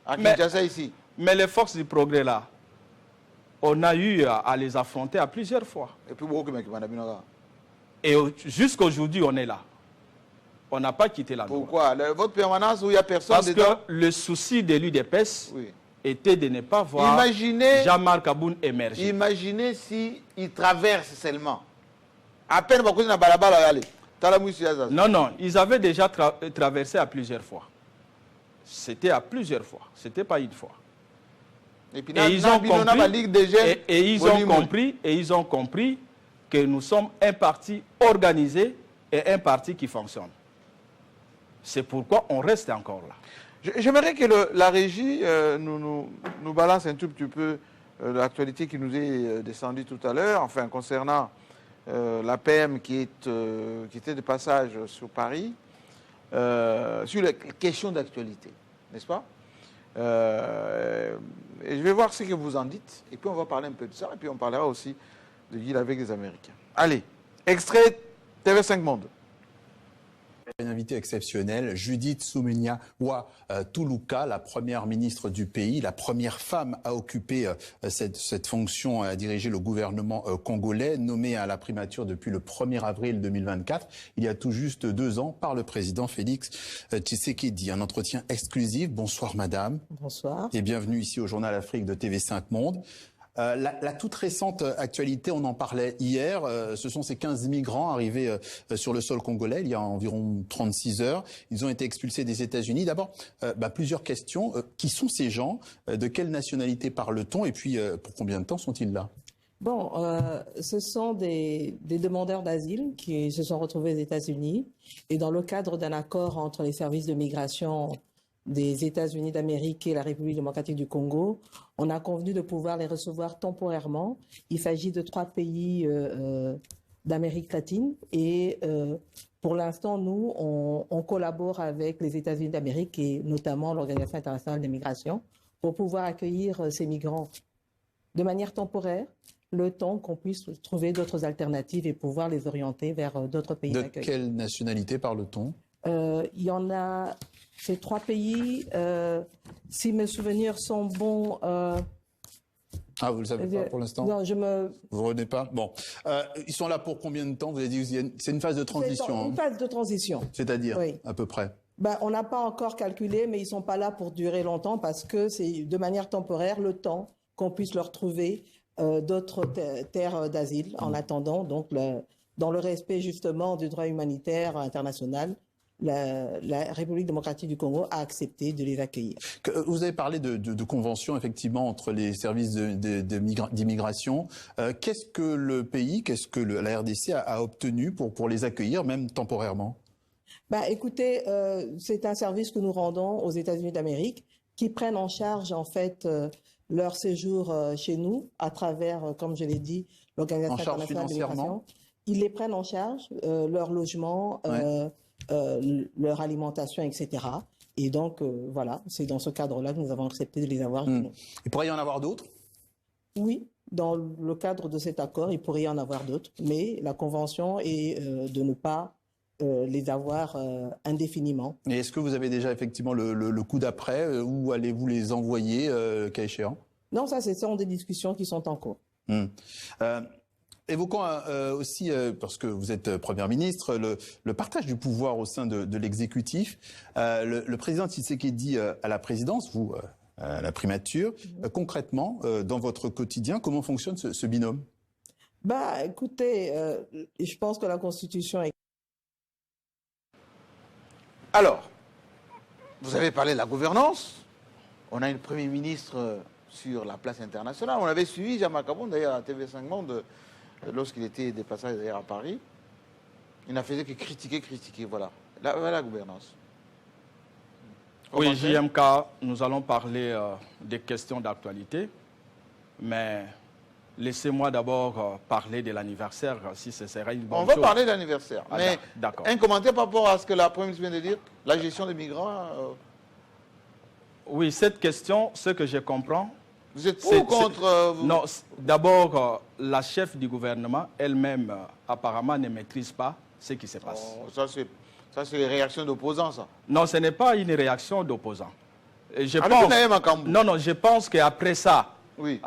À Kinshasa ici. Mais les forces du progrès là, on a eu à les affronter à plusieurs fois. Et puis, jusqu'aujourd'hui, on est là. On n'a pas quitté la loi. Pourquoi? Votre permanence où il n'y a personne Parce dedans? que le souci de l'UDPS était de ne pas voir Jean-Marc Aboun émerger. Imaginez s'il traverse seulement. À peine, non, non, ils avaient déjà traversé à plusieurs fois. C'était à plusieurs fois. Ce n'était pas une fois. Et ils ont compris que nous sommes un parti organisé et un parti qui fonctionne. C'est pourquoi on reste encore là. J'aimerais que la régie nous balance un tout petit peu l'actualité qui nous est descendue tout à l'heure, enfin concernant la PM qui était de passage sur Paris, sur les questions d'actualité, n'est-ce pas? Et je vais voir ce que vous en dites, et puis on va parler un peu de ça, et puis on parlera aussi de deal avec les Américains. Allez, extrait TV5 Monde. Une invitée exceptionnelle, Judith Suminwa Tuluka, la première ministre du pays, la première femme à occuper cette fonction, à diriger le gouvernement congolais, nommée à la primature depuis le 1er avril 2024, il y a tout juste 2 ans, par le président Félix Tshisekedi. Un entretien exclusif. Bonsoir madame. Bonsoir. Et bienvenue ici au Journal Afrique de TV5 Monde. La toute récente actualité, on en parlait hier, ce sont ces 15 migrants arrivés sur le sol congolais il y a environ 36 heures. Ils ont été expulsés des États-Unis. D'abord, plusieurs questions. Qui sont ces gens? De quelle nationalité parle-t-on? Et puis, pour combien de temps sont-ils là? Bon, ce sont des demandeurs d'asile qui se sont retrouvés aux États-Unis. Et dans le cadre d'un accord entre les services de migration des États-Unis d'Amérique et la République démocratique du Congo, on a convenu de pouvoir les recevoir temporairement. Il s'agit de 3 pays d'Amérique latine et pour l'instant, nous, on collabore avec les États-Unis d'Amérique et notamment l'Organisation internationale des migrations pour pouvoir accueillir ces migrants de manière temporaire, le temps qu'on puisse trouver d'autres alternatives et pouvoir les orienter vers d'autres pays d'accueil. De quelle nationalité parle-t-on? Il y en a ces 3 pays, si mes souvenirs sont bons. Ah, vous ne le savez pas pour l'instant? Non, je me. Vous ne revenez pas? Bon. Ils sont là pour combien de temps? Vous avez dit c'est une phase de transition. C'est une phase de transition. C'est-à-dire, à peu près? On n'a pas encore calculé, mais ils ne sont pas là pour durer longtemps parce que c'est de manière temporaire le temps qu'on puisse leur trouver d'autres terres d'asile en attendant, donc dans le respect justement du droit humanitaire international. La République démocratique du Congo a accepté de les accueillir. Vous avez parlé de conventions, effectivement, entre les services d'immigration. Qu'est-ce que le pays, qu'est-ce que la RDC a obtenu pour les accueillir, même temporairement? Écoutez, c'est un service que nous rendons aux États-Unis d'Amérique qui prennent en charge, en fait, leur séjour chez nous à travers, comme je l'ai dit, l'Organisation internationale de migration. Ils les prennent en charge, leur logement, leur alimentation, etc. Et donc, voilà, c'est dans ce cadre-là que nous avons accepté de les avoir. Il pourrait y en avoir d'autres? Oui, dans le cadre de cet accord, il pourrait y en avoir d'autres, mais la convention est de ne pas les avoir indéfiniment. Et est-ce que vous avez déjà effectivement le coup d'après? Où allez-vous les envoyer, cas échéant? Non, ça, ce sont des discussions qui sont en cours. Évoquons aussi, parce que vous êtes Première ministre, le partage du pouvoir au sein de l'exécutif. Le président Tshisekedi à la présidence, vous à la primature. Concrètement, dans votre quotidien, comment fonctionne ce binôme? Écoutez, je pense que la Constitution est... Alors, vous avez parlé de la gouvernance. On a une Premier ministre sur la place internationale. On avait suivi Jean-Marc Kaboun, d'ailleurs, à TV5 Monde, lorsqu'il était déplacé d'ailleurs à Paris. Il n'a fait que critiquer, voilà. La gouvernance. Oui, JMK, nous allons parler des questions d'actualité, mais laissez-moi d'abord parler de l'anniversaire, si ce serait une bonne chose. On va parler de l'anniversaire, mais d'accord. Un commentaire par rapport à ce que la Première ministre vient de dire, la gestion des migrants. Oui, cette question, ce que je comprends... Vous êtes pour ou contre vous? Non, d'abord, la chef du gouvernement elle-même, apparemment, ne maîtrise pas ce qui se passe. Oh, ça, c'est les réactions d'opposants, ça. Non, ce n'est pas une réaction d'opposants. Je pense qu'après ça, oui.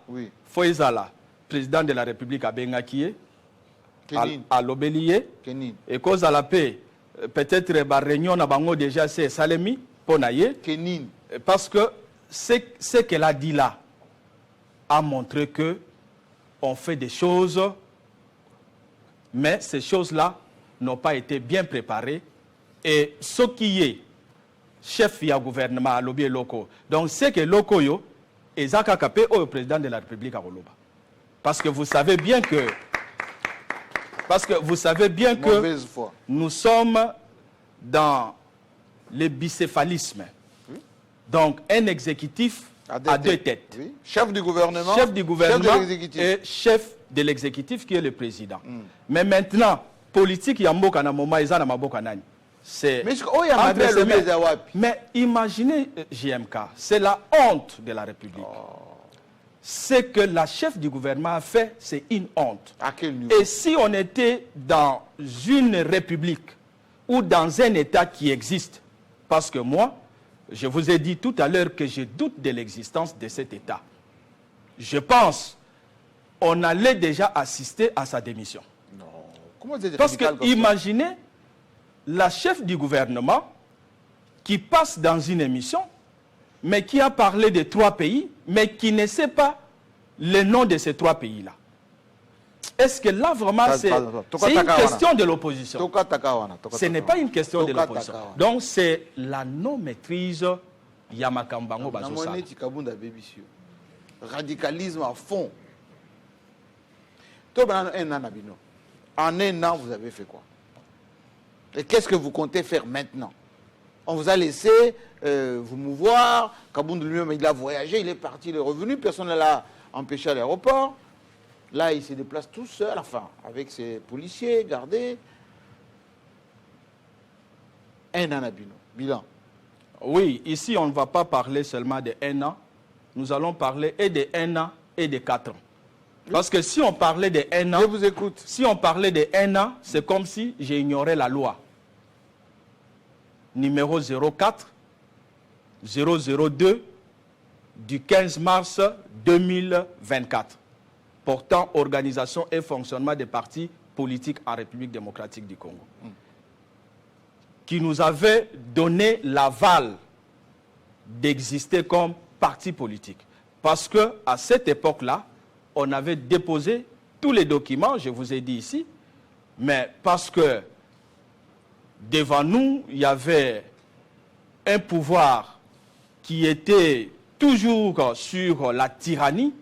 Oui. Foïzala, président de la République à Bengakie, à l'Obélié, et cause à la paix, peut-être la réunion n'a pas déjà c'est Salemi, Ponaye, parce que ce qu'elle a dit là a montré que on fait des choses, mais ces choses-là n'ont pas été bien préparées. Et ce qui est chef du gouvernement à l'objet locaux, donc c'est que locaux yo et Zaka Kapé au président de la République à Roloba. Parce que vous savez bien que nous sommes dans le bicéphalisme. Oui. Donc un exécutif à deux têtes. Oui. Chef du gouvernement, chef et chef de l'exécutif qui est le président. Mais maintenant, politique, il y a un moment, il y a un moment. Mais imaginez, JMK, c'est la honte de la République. Ce que la chef du gouvernement a fait, c'est une honte. À quel niveau? Et si on était dans une république ou dans un État qui existe, parce que moi, je vous ai dit tout à l'heure que je doute de l'existence de cet État, je pense qu'on allait déjà assister à sa démission. Non. Comment c'est parce que imaginez la chef du gouvernement qui passe dans une émission, mais qui a parlé de 3 pays, mais qui ne sait pas le nom de ces 3 pays-là. Est-ce que là, vraiment, c'est une question de l'opposition? Ce n'est pas une question de l'opposition. Donc, c'est la non-maîtrise Yamakambango Bazosala. Radicalisme à fond. En un an, vous avez fait quoi? Et qu'est-ce que vous comptez faire maintenant? On vous a laissé vous mouvoir. Kabound lui-même, il a voyagé, il est parti, il est revenu. Personne ne l'a empêché à l'aéroport. Là, il se déplace tout seul, enfin, avec ses policiers gardés. Un an à bilan. Oui, ici, on ne va pas parler seulement de 1 an. Nous allons parler et de 1 an et de 4 ans. Parce que si on parlait de 1 an... Je vous écoute. Si on parlait de 1 an, c'est comme si j'ignorais la loi. Numéro 04 002 du 15 mars 2024. Portant organisation et fonctionnement des partis politiques en République démocratique du Congo. Qui nous avait donné l'aval d'exister comme parti politique. Parce qu'à cette époque-là, on avait déposé tous les documents, je vous ai dit ici, mais parce que devant nous, il y avait un pouvoir qui était toujours sur la tyrannie,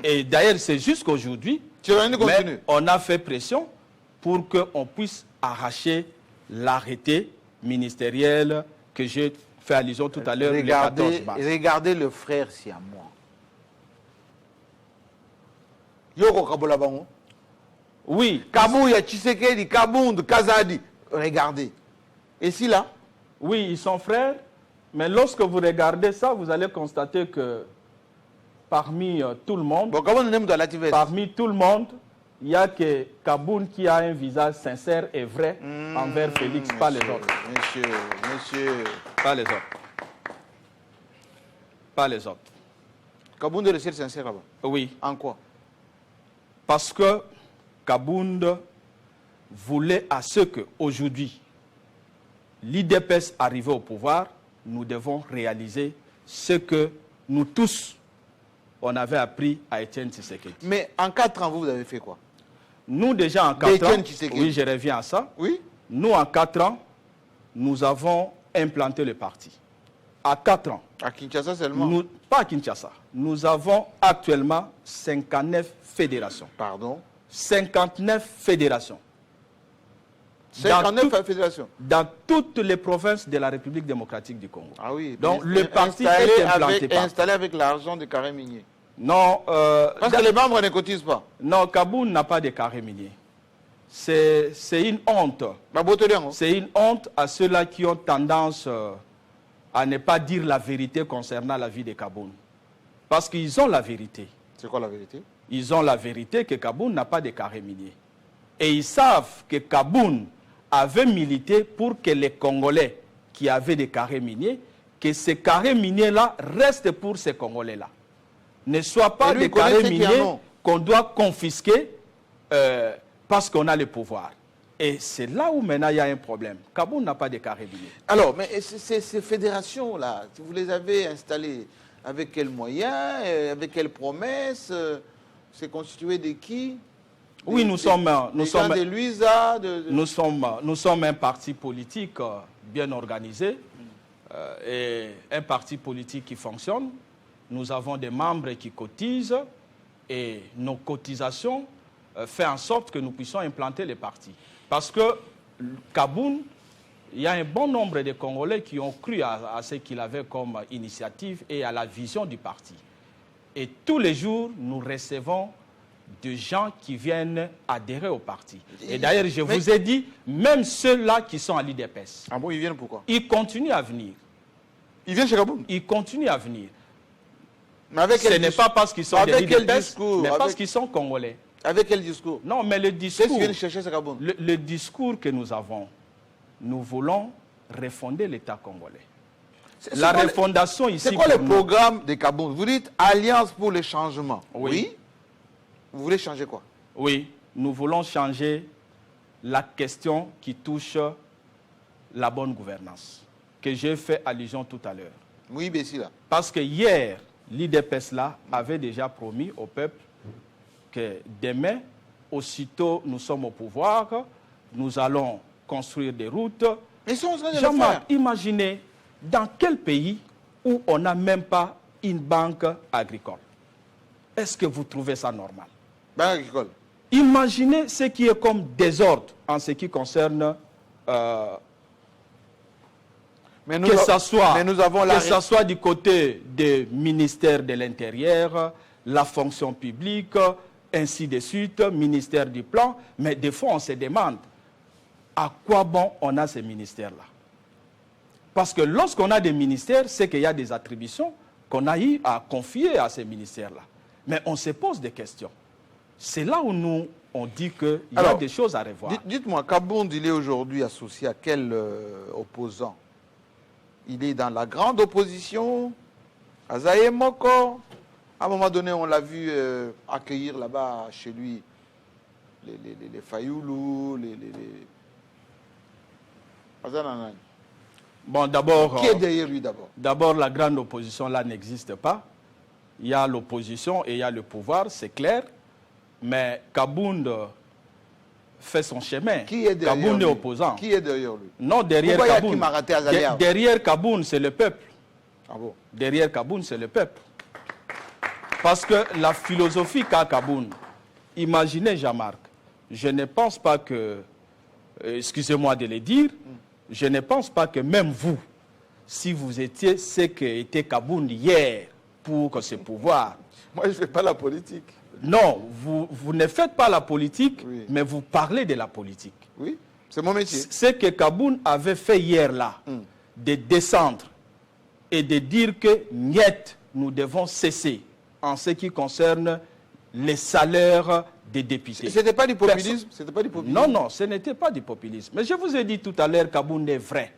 et d'ailleurs c'est jusqu'aujourd'hui, mais on a fait pression pour qu'on puisse arracher l'arrêté ministériel que j'ai fait allusion tout à l'heure, le 14 mars. Regardez le frère siamois. Yoko Kabolabango. Oui. Kabouya, Tshisekedi, Kabound, Kazadi. Regardez. Et si là? Oui, ils sont frères, mais lorsque vous regardez ça, vous allez constater que parmi tout le monde, il n'y a que Kaboun qui a un visage sincère et vrai envers Félix, pas les autres. Monsieur. Pas les autres. Pas les autres. Kaboun est le seul sincère là-bas? Oui. En quoi? Parce que Kabound voulait à ce qu'aujourd'hui, l'IDPS arrivé au pouvoir, nous devons réaliser ce que nous tous, on avait appris à Étienne Tshisekedi. Mais en 4 ans, vous avez fait quoi? Nous déjà en 4 ans, oui, je reviens à ça. Oui. Nous en 4 ans, nous avons implanté le parti. À 4 ans. À Kinshasa seulement? Pas à Kinshasa. Nous avons actuellement 59 fédérations. Pardon? 59 fédérations. 59 fédérations? Dans toutes les provinces de la République démocratique du Congo. Ah oui. Donc le parti est implanté installé avec l'argent des carrés miniers. Non. Parce que les membres ne cotisent pas. Non, Kaboun n'a pas de carrés miniers. C'est une honte. C'est une honte à ceux-là qui ont tendance à ne pas dire la vérité concernant la vie de Kaboun. Parce qu'ils ont la vérité. C'est quoi la vérité? Ils ont la vérité que Kaboun n'a pas de carrés miniers. Et ils savent que Kaboun avait milité pour que les Congolais qui avaient des carrés miniers, que ces carrés miniers-là restent pour ces Congolais-là. Ne soient pas des carrés miniers qu'on doit confisquer parce qu'on a le pouvoir. Et c'est là où maintenant il y a un problème. Kaboun n'a pas de carré minier. Alors, mais ces fédérations-là, vous les avez installées avec quels moyens, avec quelles promesses? C'est constitué de qui? Oui, nous sommes un parti politique bien organisé et un parti politique qui fonctionne. Nous avons des membres qui cotisent et nos cotisations font en sorte que nous puissions implanter les partis. Parce que Kaboun, il y a un bon nombre de Congolais qui ont cru à ce qu'il avait comme initiative et à la vision du parti. Et tous les jours, nous recevons des gens qui viennent adhérer au parti. Et d'ailleurs, je vous ai dit, même ceux-là qui sont à l'IDPS. Ah bon, ils viennent pourquoi? Ils continuent à venir. Ils viennent chez Kaboun? Ils continuent à venir. Mais avec ce n'est pas parce qu'ils sont de l'IDPS, mais parce qu'ils sont Congolais. Avec quel discours? Non, mais le discours... Qu'est-ce qu'ils viennent chercher chez Kaboun? Le discours que nous avons, nous voulons refonder l'État congolais. La refondation ici... C'est quoi le programme de Kaboun? Vous dites Alliance pour le changement. Oui. Vous voulez changer quoi? Oui, nous voulons changer la question qui touche la bonne gouvernance, que j'ai fait allusion tout à l'heure. Oui, bien sûr. Parce que hier, l'IDPS là avait déjà promis au peuple que demain, aussitôt nous sommes au pouvoir, nous allons construire des routes. Jean-Marc, imaginez dans quel pays où on n'a même pas une banque agricole. Est-ce que vous trouvez ça normal? Banque agricole. Imaginez ce qui est comme désordre en ce qui concerne que ça soit du côté du ministère de l'Intérieur, la fonction publique, ainsi de suite, ministère du Plan. Mais des fois, on se demande à quoi bon on a ces ministères-là. Parce que lorsqu'on a des ministères, c'est qu'il y a des attributions qu'on a eu à confier à ces ministères-là. Mais on se pose des questions. C'est là où nous, on dit qu'il y a des choses à revoir. Dites-moi, Kabound, il est aujourd'hui associé à quel opposant? Il est dans la grande opposition, Azaye Moko. À un moment donné, on l'a vu accueillir là-bas chez lui les Fayoulou, Bon, d'abord... Qui est derrière lui d'abord? D'abord, la grande opposition là n'existe pas. Il y a l'opposition et il y a le pouvoir, c'est clair. Mais Kabound fait son chemin. Qui est derrière Kabound lui? est opposant. Qui est derrière lui? Non, derrière Kabound. Derrière Kabound, c'est le peuple. Ah bon? Derrière Kabound, c'est le peuple. Parce que la philosophie qu'a Kabound, imaginez Jean-Marc, je ne pense pas que, excusez-moi de le dire, je ne pense pas que même vous, si vous étiez ce qu'était Kabound hier pour ce pouvoir. Moi, je ne fais pas la politique. Non, vous ne faites pas la politique, oui, mais vous parlez de la politique. Oui, c'est mon métier. Ce que Kabound avait fait hier là, de descendre et de dire que niet, nous devons cesser en ce qui concerne les salaires des députés. Ce n'était pas du populisme? Non, non, ce n'était pas du populisme. Mais je vous ai dit tout à l'heure, Kabound est vrai.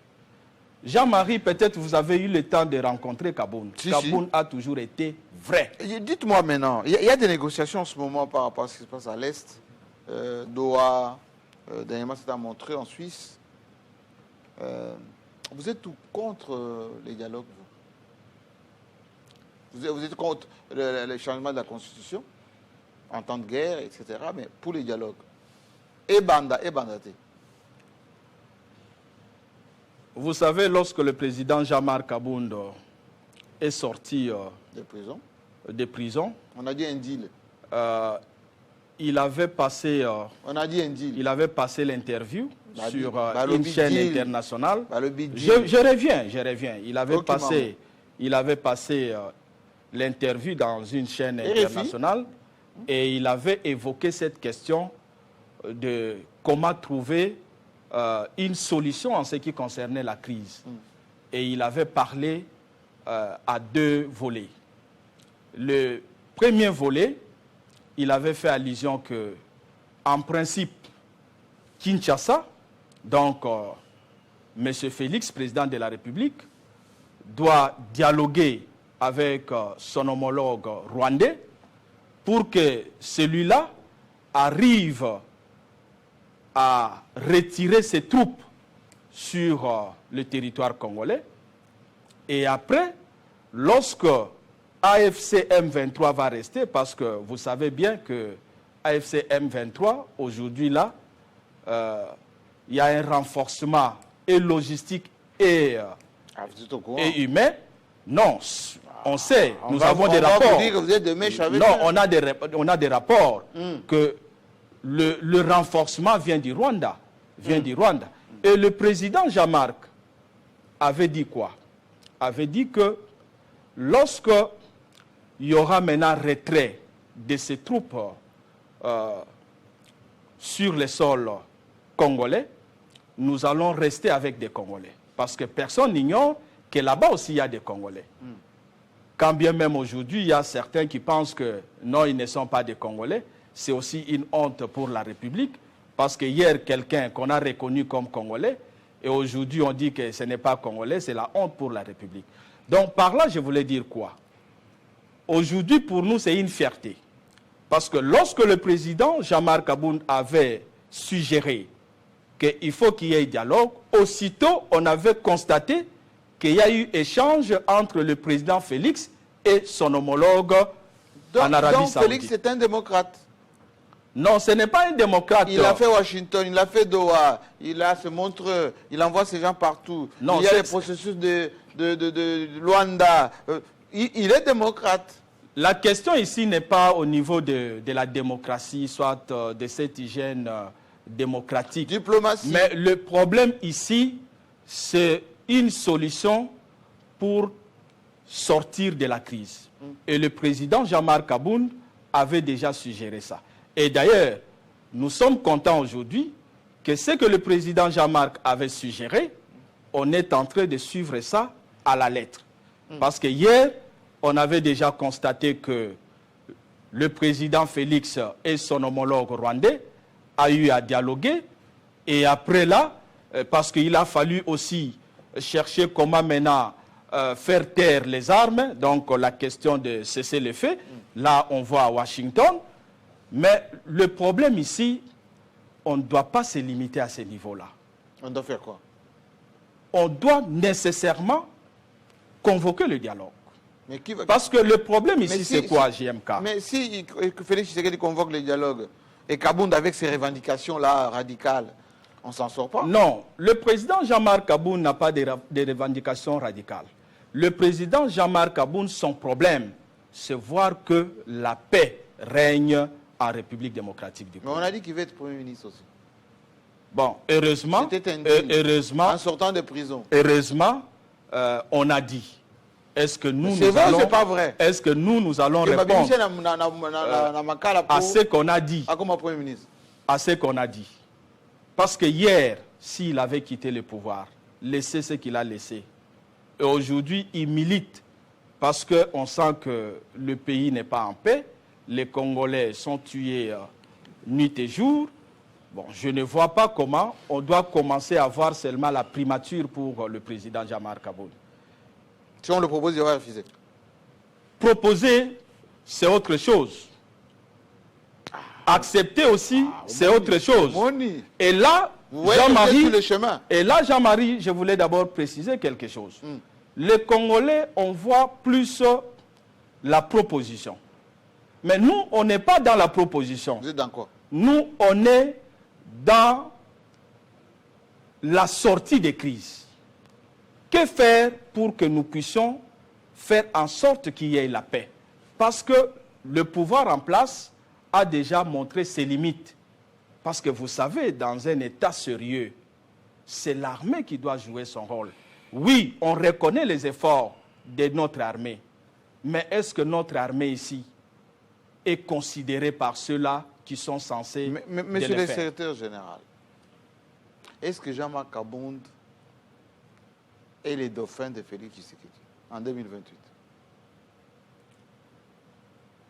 Jean-Marie, peut-être vous avez eu le temps de rencontrer Kabound. Kabound a toujours été vrai. Dites-moi maintenant, il y a des négociations en ce moment par rapport à ce qui se passe à l'Est. Doha, dernièrement c'est à montré en Suisse. Vous êtes tout contre les dialogues, vous êtes contre le changement de la Constitution en temps de guerre, etc. Mais pour les dialogues. Et Banda, Vous savez, lorsque le président Jean-Marc Abound est sorti de prison, on a dit un deal. Il avait passé, on a dit un deal. Il avait passé l'interview sur une chaîne internationale. Je reviens. Il avait passé l'interview dans une chaîne internationale et il avait évoqué cette question de comment trouver une solution en ce qui concernait la crise. Et il avait parlé à deux volets. Le premier volet, il avait fait allusion que, en principe, Kinshasa, donc M. Félix, président de la République, doit dialoguer avec son homologue rwandais pour que celui-là arrive à retirer ses troupes sur le territoire congolais. Et après, lorsque AFC M23 va rester, parce que vous savez bien que AFC M23, aujourd'hui là, il y a un renforcement et logistique et humain. Non, on sait, nous avons des rapports. Non, on a des rapports que le renforcement vient du Rwanda. Et le président Jean-Marc avait dit quoi? Avait dit que lorsque il y aura maintenant retrait de ces troupes sur le sol congolais, nous allons rester avec des Congolais. Parce que personne n'ignore que là-bas aussi il y a des Congolais. Quand bien même aujourd'hui, il y a certains qui pensent que non, ils ne sont pas des Congolais. C'est aussi une honte pour la République. Parce que hier, quelqu'un qu'on a reconnu comme Congolais, et aujourd'hui on dit que ce n'est pas Congolais, c'est la honte pour la République. Donc par là, je voulais dire quoi? Aujourd'hui, pour nous, c'est une fierté. Parce que lorsque le président Jean-Marc Abound avait suggéré qu'il faut qu'il y ait dialogue, aussitôt, on avait constaté qu'il y a eu échange entre le président Félix et son homologue en Arabie Saoudite. Donc Félix est un démocrate? Non, ce n'est pas un démocrate. Il a fait Washington, il a fait Doha, il a ce montre, il envoie ses gens partout. Non, il y a les processus de Luanda. Il est démocrate. La question ici n'est pas au niveau de la démocratie, soit de cette hygiène démocratique. Diplomatie. Mais le problème ici, c'est une solution pour sortir de la crise. Et le président Jean-Marc Abound avait déjà suggéré ça. Et d'ailleurs, nous sommes contents aujourd'hui que ce que le président Jean-Marc avait suggéré, on est en train de suivre ça à la lettre. Parce que hier, on avait déjà constaté que le président Félix et son homologue rwandais a eu à dialoguer. Et après là, parce qu'il a fallu aussi chercher comment maintenant faire taire les armes, donc la question de cesser les feux, là on voit à Washington. Mais le problème ici, on ne doit pas se limiter à ce niveau-là. On doit faire quoi? On doit nécessairement convoquer le dialogue. Mais qui va... Parce que le problème ici, c'est quoi, JMK? Mais si Félix Tshisekedi convoque le dialogue et Kabound avec ses revendications-là radicales, on ne s'en sort pas? Non, le président Jean-Marc Abound n'a pas de revendications radicales. Le président Jean-Marc Abound, son problème, c'est voir que la paix règne en République démocratique du Congo. Mais on a dit qu'il veut être Premier ministre aussi. Bon, heureusement, en sortant de prison. Heureusement, on a dit. Est-ce que nous, c'est vrai, c'est pas vrai? Est-ce que nous allons répondre à ce qu'on a dit? Comme Premier ministre. À ce qu'on a dit. Parce que hier, s'il avait quitté le pouvoir, laissé ce qu'il a laissé, et aujourd'hui, il milite parce qu'on sent que le pays n'est pas en paix, les Congolais sont tués nuit et jour. Bon, je ne vois pas comment on doit commencer à voir seulement la primature pour le président Jean-Marc Abound. Si on le propose, il va refuser. Proposer, c'est autre chose. Accepter aussi, c'est autre chose. Et là, Jean-Marie, je voulais d'abord préciser quelque chose. Les Congolais, on voit plus la proposition. Mais nous, on n'est pas dans la proposition. Vous êtes dans quoi? Nous, on est dans la sortie des crises. Que faire pour que nous puissions faire en sorte qu'il y ait la paix? Parce que le pouvoir en place a déjà montré ses limites. Parce que vous savez, dans un État sérieux, c'est l'armée qui doit jouer son rôle. Oui, on reconnaît les efforts de notre armée. Mais est-ce que notre armée ici est considérée par ceux-là qui sont censés Monsieur le secrétaire général, est-ce que Jean-Marc Kabound est le dauphin de Félix Tshisekedi en 2028?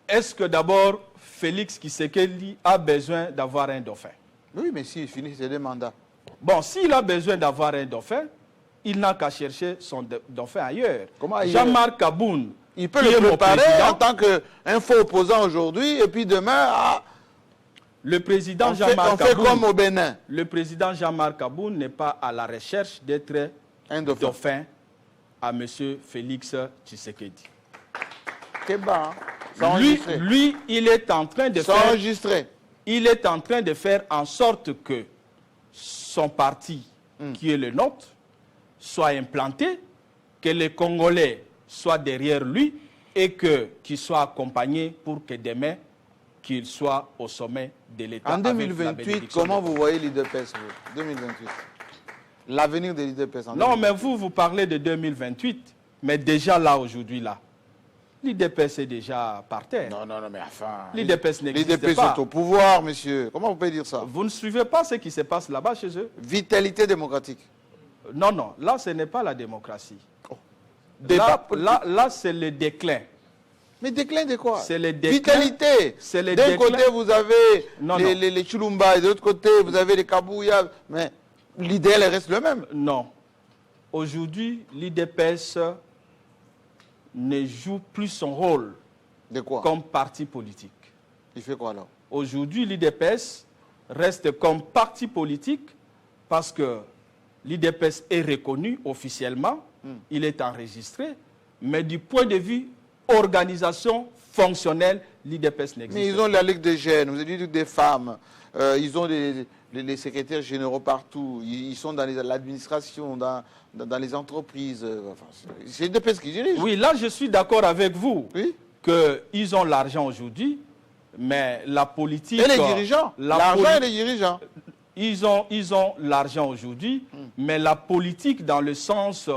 Est-ce que d'abord Félix Tshisekedi a besoin d'avoir un dauphin? Oui, mais s'il finit ses deux mandats. Bon, s'il a besoin d'avoir un dauphin, il n'a qu'à chercher son dauphin ailleurs. Comment ailleurs? Jean-Marc Kabound, Il peut le préparer en tant qu'un faux opposant aujourd'hui, et puis demain, le président on fait comme au Bénin. Le président Jean-Marc Kabound n'est pas à la recherche d'être Un dauphin. à M. Félix Tshisekedi. C'est bas, hein? Lui, il est en train de faire... enregistré. Il est en train de faire en sorte que son parti, qui est le nôtre, soit implanté, que les Congolais soient derrière lui et qu'il soit accompagné pour que demain, qu'il soit au sommet de l'État. En 2028, comment vous voyez l'IDPS, vous? 2028. L'avenir de l'IDPS en 2028. Non, mais vous parlez de 2028, mais déjà là, aujourd'hui, là, l'IDPS est déjà par terre. Non, mais enfin... L'IDPS n'existe pas. L'IDPS est au pouvoir, monsieur. Comment vous pouvez dire ça? Vous ne suivez pas ce qui se passe là-bas chez eux? Vitalité démocratique. Non, là, ce n'est pas la démocratie. Oh. Là, c'est le déclin. Mais déclin de quoi? C'est le déclin. Vitalité. D'un côté, vous avez les Chulumba, et de l'autre côté, vous avez les Kabouya. Mais l'idéal reste le même. Non. Aujourd'hui, l'IDPS ne joue plus son rôle de quoi? Comme parti politique. Il fait quoi alors? Aujourd'hui, l'IDPS reste comme parti politique parce que l'IDPS est reconnu officiellement, il est enregistré, mais du point de vue organisation fonctionnelle, l'IDPS n'existe pas. Mais ils ont la Ligue des jeunes, vous avez dit des femmes, ils ont les secrétaires généraux partout, ils sont dans l'administration, dans les entreprises. Enfin, c'est l'IDPS qui dirige. Oui, là je suis d'accord avec vous, oui, qu'ils ont l'argent aujourd'hui, mais la politique... Et les dirigeants, l'argent et les dirigeants. Ils ont l'argent aujourd'hui, mais la politique dans le sens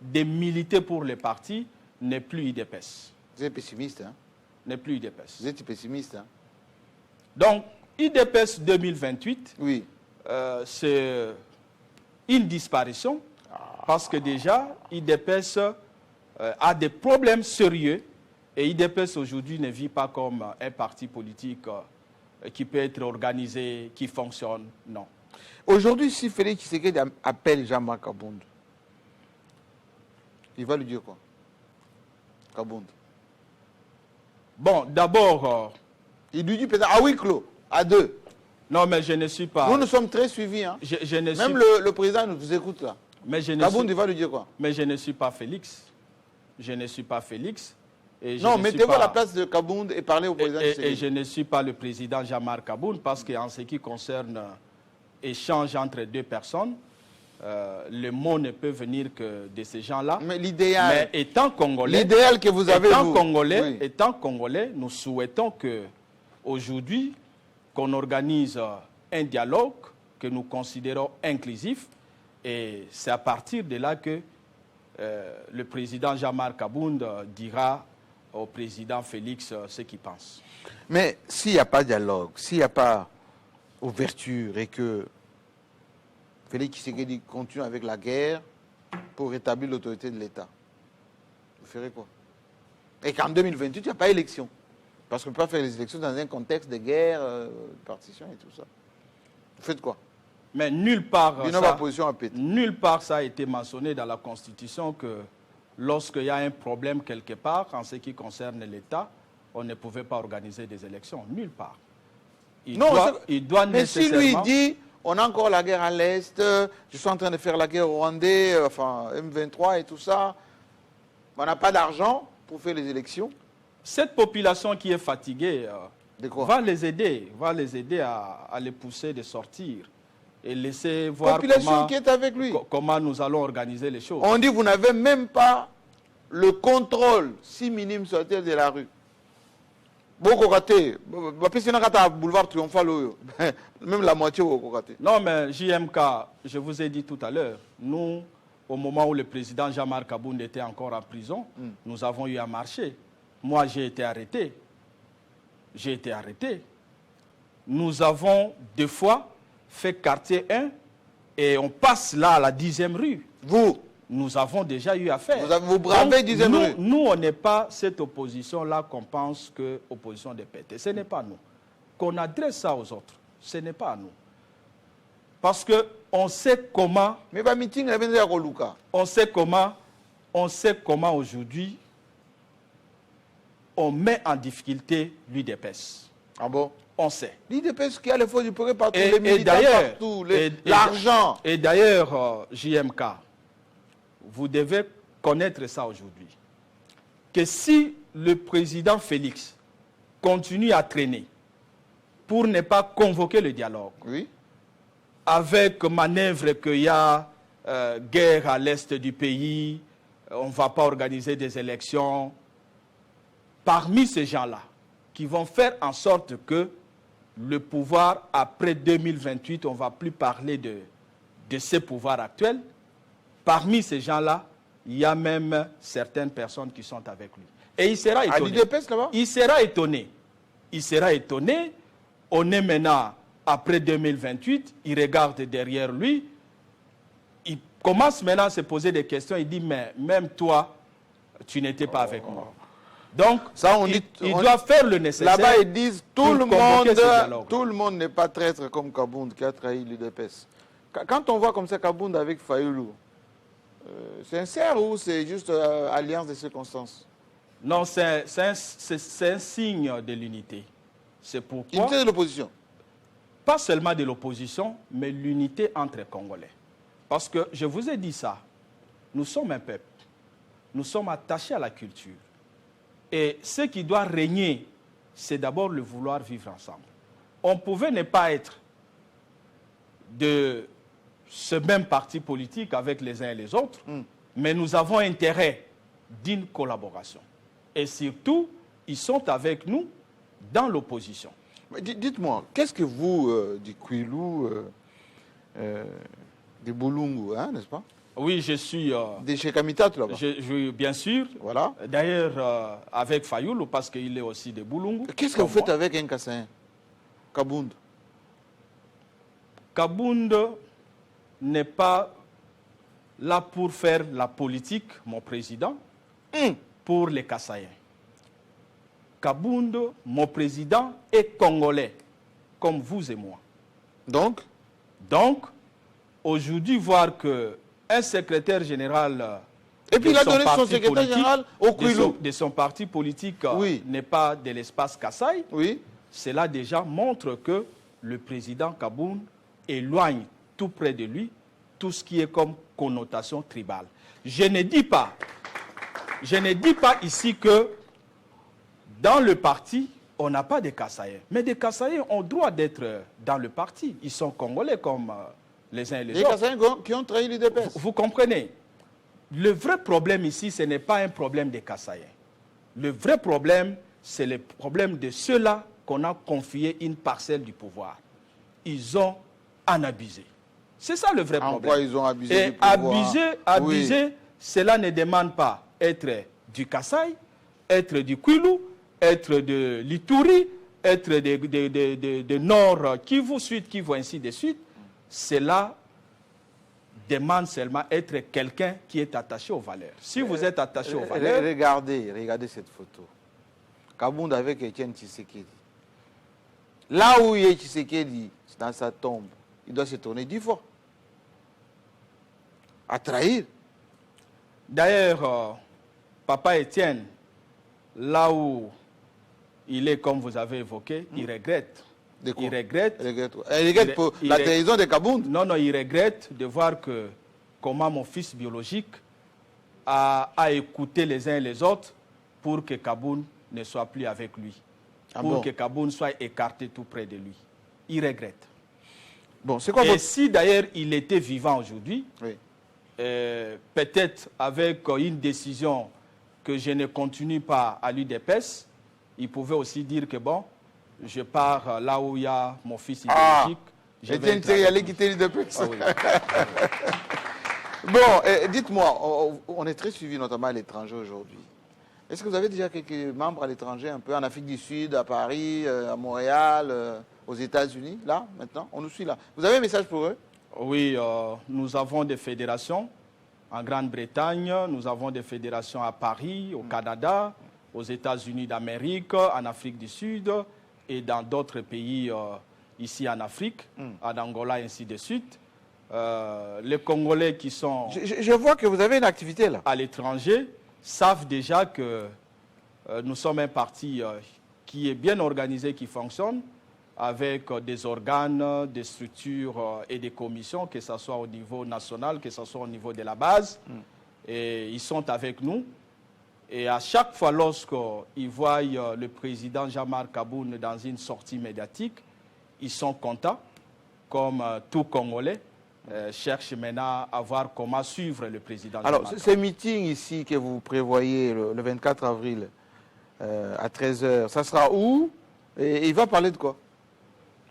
de militer pour les partis n'est plus IDPS. Vous êtes pessimiste, hein? N'est plus IDPS. Vous êtes pessimiste, hein? Donc, IDPS 2028, oui. C'est une disparition parce que déjà, IDPS a des problèmes sérieux et IDPS aujourd'hui ne vit pas comme un parti politique qui peut être organisé, qui fonctionne, non. Aujourd'hui, si Félix Tshisekedi appelle Jean-Marc Kabound, il va lui dire quoi? Kabound. Bon, d'abord... il lui dit peut-être à huis clos, à deux. Non, mais je ne suis pas... Nous sommes très suivis. Hein. Même le président nous écoute là. Kabound, il va lui dire quoi? Mais je ne suis pas Félix. Je ne suis pas Félix. Non, mettez-vous à la place de Kabound et parlez au président. Et je ne suis pas le président Jean-Marc Kabound parce qu'en ce qui concerne échange entre deux personnes, le mot ne peut venir que de ces gens-là. Mais l'idéal... Mais étant Congolais... L'idéal que vous avez, étant Congolais, nous souhaitons que aujourd'hui, qu'on organise un dialogue que nous considérons inclusif. Et c'est à partir de là que le président Jean-Marc Kabound dira au président Félix ce qu'il pense. Mais s'il n'y a pas de dialogue, s'il n'y a pas ouverture et que Félix Tshisekedi continue avec la guerre pour rétablir l'autorité de l'État, vous ferez quoi? Et qu'en 2028, il n'y a pas d'élection. Parce qu'on ne peut pas faire les élections dans un contexte de guerre, de partition et tout ça. Vous faites quoi? Mais nulle part ça a été mentionné dans la Constitution que lorsqu'il y a un problème quelque part en ce qui concerne l'État, on ne pouvait pas organiser des élections. Nulle part. Il doit mais nécessairement... si lui dit, on a encore la guerre à l'Est, je suis en train de faire la guerre au Rwandais, enfin M23 et tout ça, on n'a pas d'argent pour faire les élections. Cette population qui est fatiguée de quoi? va les aider à les pousser de sortir et laisser voir population qui est avec lui. Comment nous allons organiser les choses. On dit vous n'avez même pas le contrôle, si minime soit-il, de la rue. Beaucoup raté. Boulevard Triomphal, même la moitié au raté. Non, mais JMK, je vous ai dit tout à l'heure, nous, au moment où le président Jean-Marc Abound était encore en prison, nous avons eu à marcher. Moi, j'ai été arrêté. J'ai été arrêté. Nous avons deux fois fait quartier 1 et on passe là à la 10e rue. Vous? Nous avons déjà eu affaire. Vous bravez 10e rue? Nous, on n'est pas cette opposition-là qu'on pense que opposition de PT. Ce n'est pas nous. Qu'on adresse ça aux autres, ce n'est pas à nous. Parce qu'on sait comment... Mais le meeting, on sait comment aujourd'hui on met en difficulté l'UDPS. Ah bon? On sait. L'UDPS qui a les fonds du progrès partout, les militants partout, l'argent. Et d'ailleurs, JMK, vous devez connaître ça aujourd'hui. Que si le président Félix continue à traîner pour ne pas convoquer le dialogue, oui, avec manœuvre qu'il y a guerre à l'est du pays, on ne va pas organiser des élections, parmi ces gens-là, qui vont faire en sorte que le pouvoir, après 2028, on ne va plus parler de ce pouvoir actuel. Parmi ces gens-là, il y a même certaines personnes qui sont avec lui. Et il sera étonné. Il sera étonné. Il sera étonné. On est maintenant, après 2028, il regarde derrière lui. Il commence maintenant à se poser des questions. Il dit, mais même toi, tu n'étais pas avec moi. Donc, ça, il doit faire le nécessaire. Là-bas, ils disent tout le monde n'est pas traître comme Kabound qui a trahi l'UDPS. Quand on voit comme ça Kabound avec Fayoulou, c'est sincère ou c'est juste alliance de circonstances? Non, c'est un signe de l'unité. C'est pourquoi... Unité de l'opposition? Pas seulement de l'opposition, mais l'unité entre les Congolais. Parce que, je vous ai dit ça, nous sommes un peuple. Nous sommes attachés à la culture. Et ce qui doit régner, c'est d'abord le vouloir vivre ensemble. On pouvait ne pas être de ce même parti politique avec les uns et les autres, mais nous avons intérêt d'une collaboration. Et surtout, ils sont avec nous dans l'opposition. Dites-moi, qu'est-ce que vous, du Kouilou, des Boulungu, hein, n'est-ce pas? Oui, je suis... Des chez Kamitat, là-bas. Bien sûr. Voilà. D'ailleurs, avec Fayoulou, parce qu'il est aussi de Boulungu. Qu'est-ce que vous faites avec un Kassaïen, Kabound? Kabound n'est pas là pour faire la politique, mon président, pour les Kassaïens. Kabound, mon président, est congolais, comme vous et moi. Donc, aujourd'hui, voir que un secrétaire général et puis il a donné son secrétaire général au Kouilou de son parti politique oui, n'est pas de l'espace Kassai, oui, cela déjà montre que le président Kabound éloigne tout près de lui tout ce qui est comme connotation tribale. Je ne dis pas ici que dans le parti, on n'a pas de Kassaïens. Mais des Kassaïens ont droit d'être dans le parti. Ils sont congolais comme les uns et les autres. Les Kassaïens qui ont trahi l'UDPS. Vous comprenez? Le vrai problème ici, ce n'est pas un problème des Kassaïens. Le vrai problème, c'est le problème de ceux-là qu'on a confié une parcelle du pouvoir. Ils ont en abusé. C'est ça le vrai problème. En quoi ils ont abusé et du pouvoir? Abuser, oui, cela ne demande pas être du Kassai, être du Kouilou, être de l'Ituri, être de Nord Kivu, Sud Kivu, ainsi de suite. Cela demande seulement être quelqu'un qui est attaché aux valeurs. Si vous êtes attaché aux valeurs... Regardez cette photo. Kabound avec Etienne Tshisekedi. Là où il est Tshisekedi, dans sa tombe, il doit se tourner 10 fois. À trahir. D'ailleurs, Papa Etienne, là où il est, comme vous avez évoqué, il regrette. Il regrette pour la trahison de Kabound. Non, il regrette de voir que comment mon fils biologique a écouté les uns et les autres pour que Kabound ne soit plus avec lui. Que Kabound soit écarté tout près de lui. Il regrette. Bon, c'est quoi Et votre... si d'ailleurs il était vivant aujourd'hui, Oui. peut-être avec une décision que je ne continue pas à l'UDPS, il pouvait aussi dire que bon, je pars là où il y a mon fils idéologique. Je vais Etienne être Tshisekedi avec allait lui. quitter l'UDPS. Ah oui. Bon, dites-moi, on est très suivi notamment à l'étranger aujourd'hui. Est-ce que vous avez déjà quelques membres à l'étranger, un peu en Afrique du Sud, à Paris, à Montréal, aux États-Unis, là, maintenant? On nous suit là. Vous avez un message pour eux? Oui, nous avons des fédérations en Grande-Bretagne, nous avons des fédérations à Paris, au Canada, aux États-Unis d'Amérique, en Afrique du Sud et dans d'autres pays ici en Afrique, en Angola et ainsi de suite. Les Congolais qui sont Je vois que vous avez une activité là. à l'étranger savent déjà que nous sommes un parti qui est bien organisé, qui fonctionne, avec des organes, des structures et des commissions, que ce soit au niveau national, que ce soit au niveau de la base. Et ils sont avec nous. Et à chaque fois, lorsqu'ils voient le président Jean-Marc Kaboun dans une sortie médiatique, ils sont contents, comme tout Congolais. Cherche maintenant à voir comment suivre le président. Alors, ces meetings ici que vous prévoyez le 24 avril à 13h, ça sera où? Et il va parler de quoi?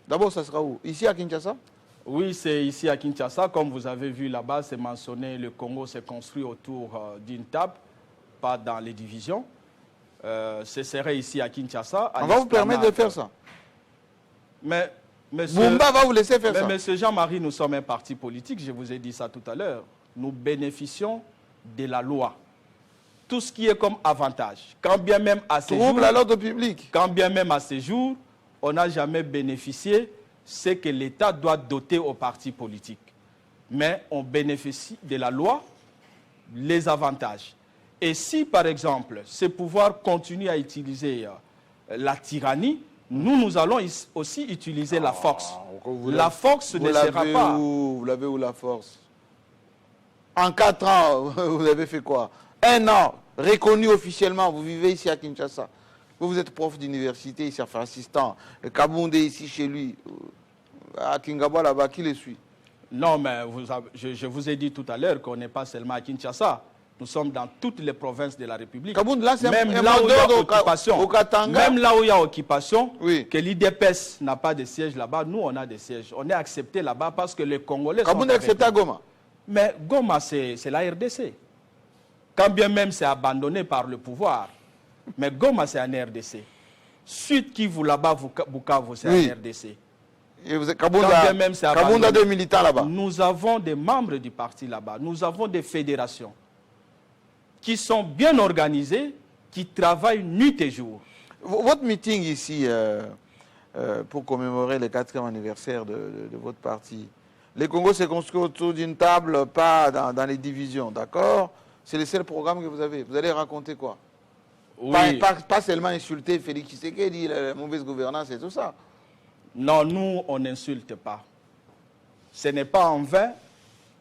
D'abord, ça sera où? Ici à Kinshasa? Oui, c'est ici à Kinshasa. Comme vous avez vu là-bas, c'est mentionné, le Congo s'est construit autour d'une table, pas dans les divisions. Ce serait ici à Kinshasa. On va vous permettre de faire ça. Mais Bumba va vous laisser faire ça. Monsieur Jean-Marie, nous sommes un parti politique, je vous ai dit ça tout à l'heure. Nous bénéficions de la loi. Tout ce qui est comme avantage. Quand bien même à ces jours, Trouble à l'ordre public. quand bien même à ces jours, on n'a jamais bénéficié ce que l'État doit doter aux partis politiques. Mais on bénéficie de la loi, les avantages. Et si, par exemple, ce pouvoir continue à utiliser la tyrannie, nous allons aussi utiliser la force. La force ne sera pas... Vous l'avez où la force? En 4 ans, vous avez fait quoi? 1 an, reconnu officiellement, vous vivez ici à Kinshasa. Vous êtes prof d'université, ici, enfin assistant. Le Kaboundé ici chez lui. À Kingaba là-bas, qui le suit? Non, mais je vous ai dit tout à l'heure qu'on n'est pas seulement à Kinshasa. Nous sommes dans toutes les provinces de la République. Kaboundé, là, c'est même un là où il y a mot occupation, au Katanga. même là où il y a occupation, Oui. que l'IDPS n'a pas de siège là-bas, nous on a des sièges. On est accepté là-bas parce que les Congolais Kaboundé sont avec accepté à nous. Goma. Mais Goma, c'est la RDC. Quand bien même c'est abandonné par le pouvoir. Mais Goma, c'est un RDC. Sud Kivu là-bas, Bukavu, c'est Oui. un RDC. Et vous êtes Quand bien même c'est Kaboundé a abandonné. des militants là-bas. Nous avons des membres du parti là-bas. Nous avons des fédérations qui sont bien organisées, qui travaillent nuit et jour. Votre meeting ici, pour commémorer le 4e anniversaire de votre parti, les Congo s'est construit autour d'une table, pas dans les divisions, d'accord? C'est le seul programme que vous avez. Vous allez raconter quoi? Oui. Pas seulement insulter Félix Tshisekedi, la mauvaise gouvernance et tout ça. Non, nous, on n'insulte pas. Ce n'est pas en vain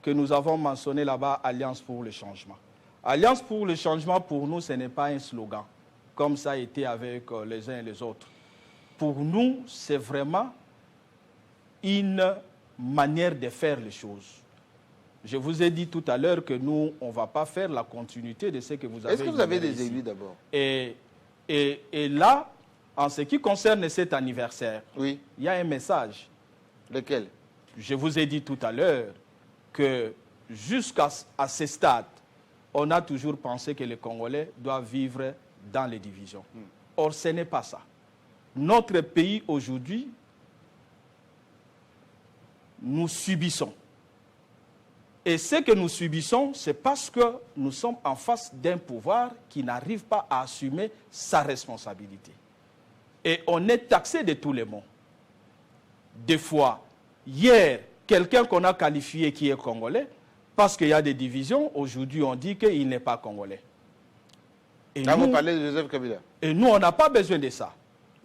que nous avons mentionné là-bas Alliance pour le changement. Alliance pour le changement, pour nous, ce n'est pas un slogan, comme ça a été avec les uns et les autres. Pour nous, c'est vraiment une manière de faire les choses. Je vous ai dit tout à l'heure que nous, on ne va pas faire la continuité de ce que vous avez. Est-ce que vous avez énuméré des ici. élus d'abord? Et là, en ce qui concerne cet anniversaire, Oui. il y a un message. Lequel? Je vous ai dit tout à l'heure que jusqu'à ce stade, on a toujours pensé que les Congolais doivent vivre dans les divisions. Or, ce n'est pas ça. Notre pays aujourd'hui, nous subissons. Et ce que nous subissons, c'est parce que nous sommes en face d'un pouvoir qui n'arrive pas à assumer sa responsabilité. Et on est taxé de tous les mots. Des fois, hier, quelqu'un qu'on a qualifié qui est congolais, parce qu'il y a des divisions, aujourd'hui on dit qu'il n'est pas congolais. Et Là, nous, vous parlez de Joseph Kabila. et nous, on n'a pas besoin de ça.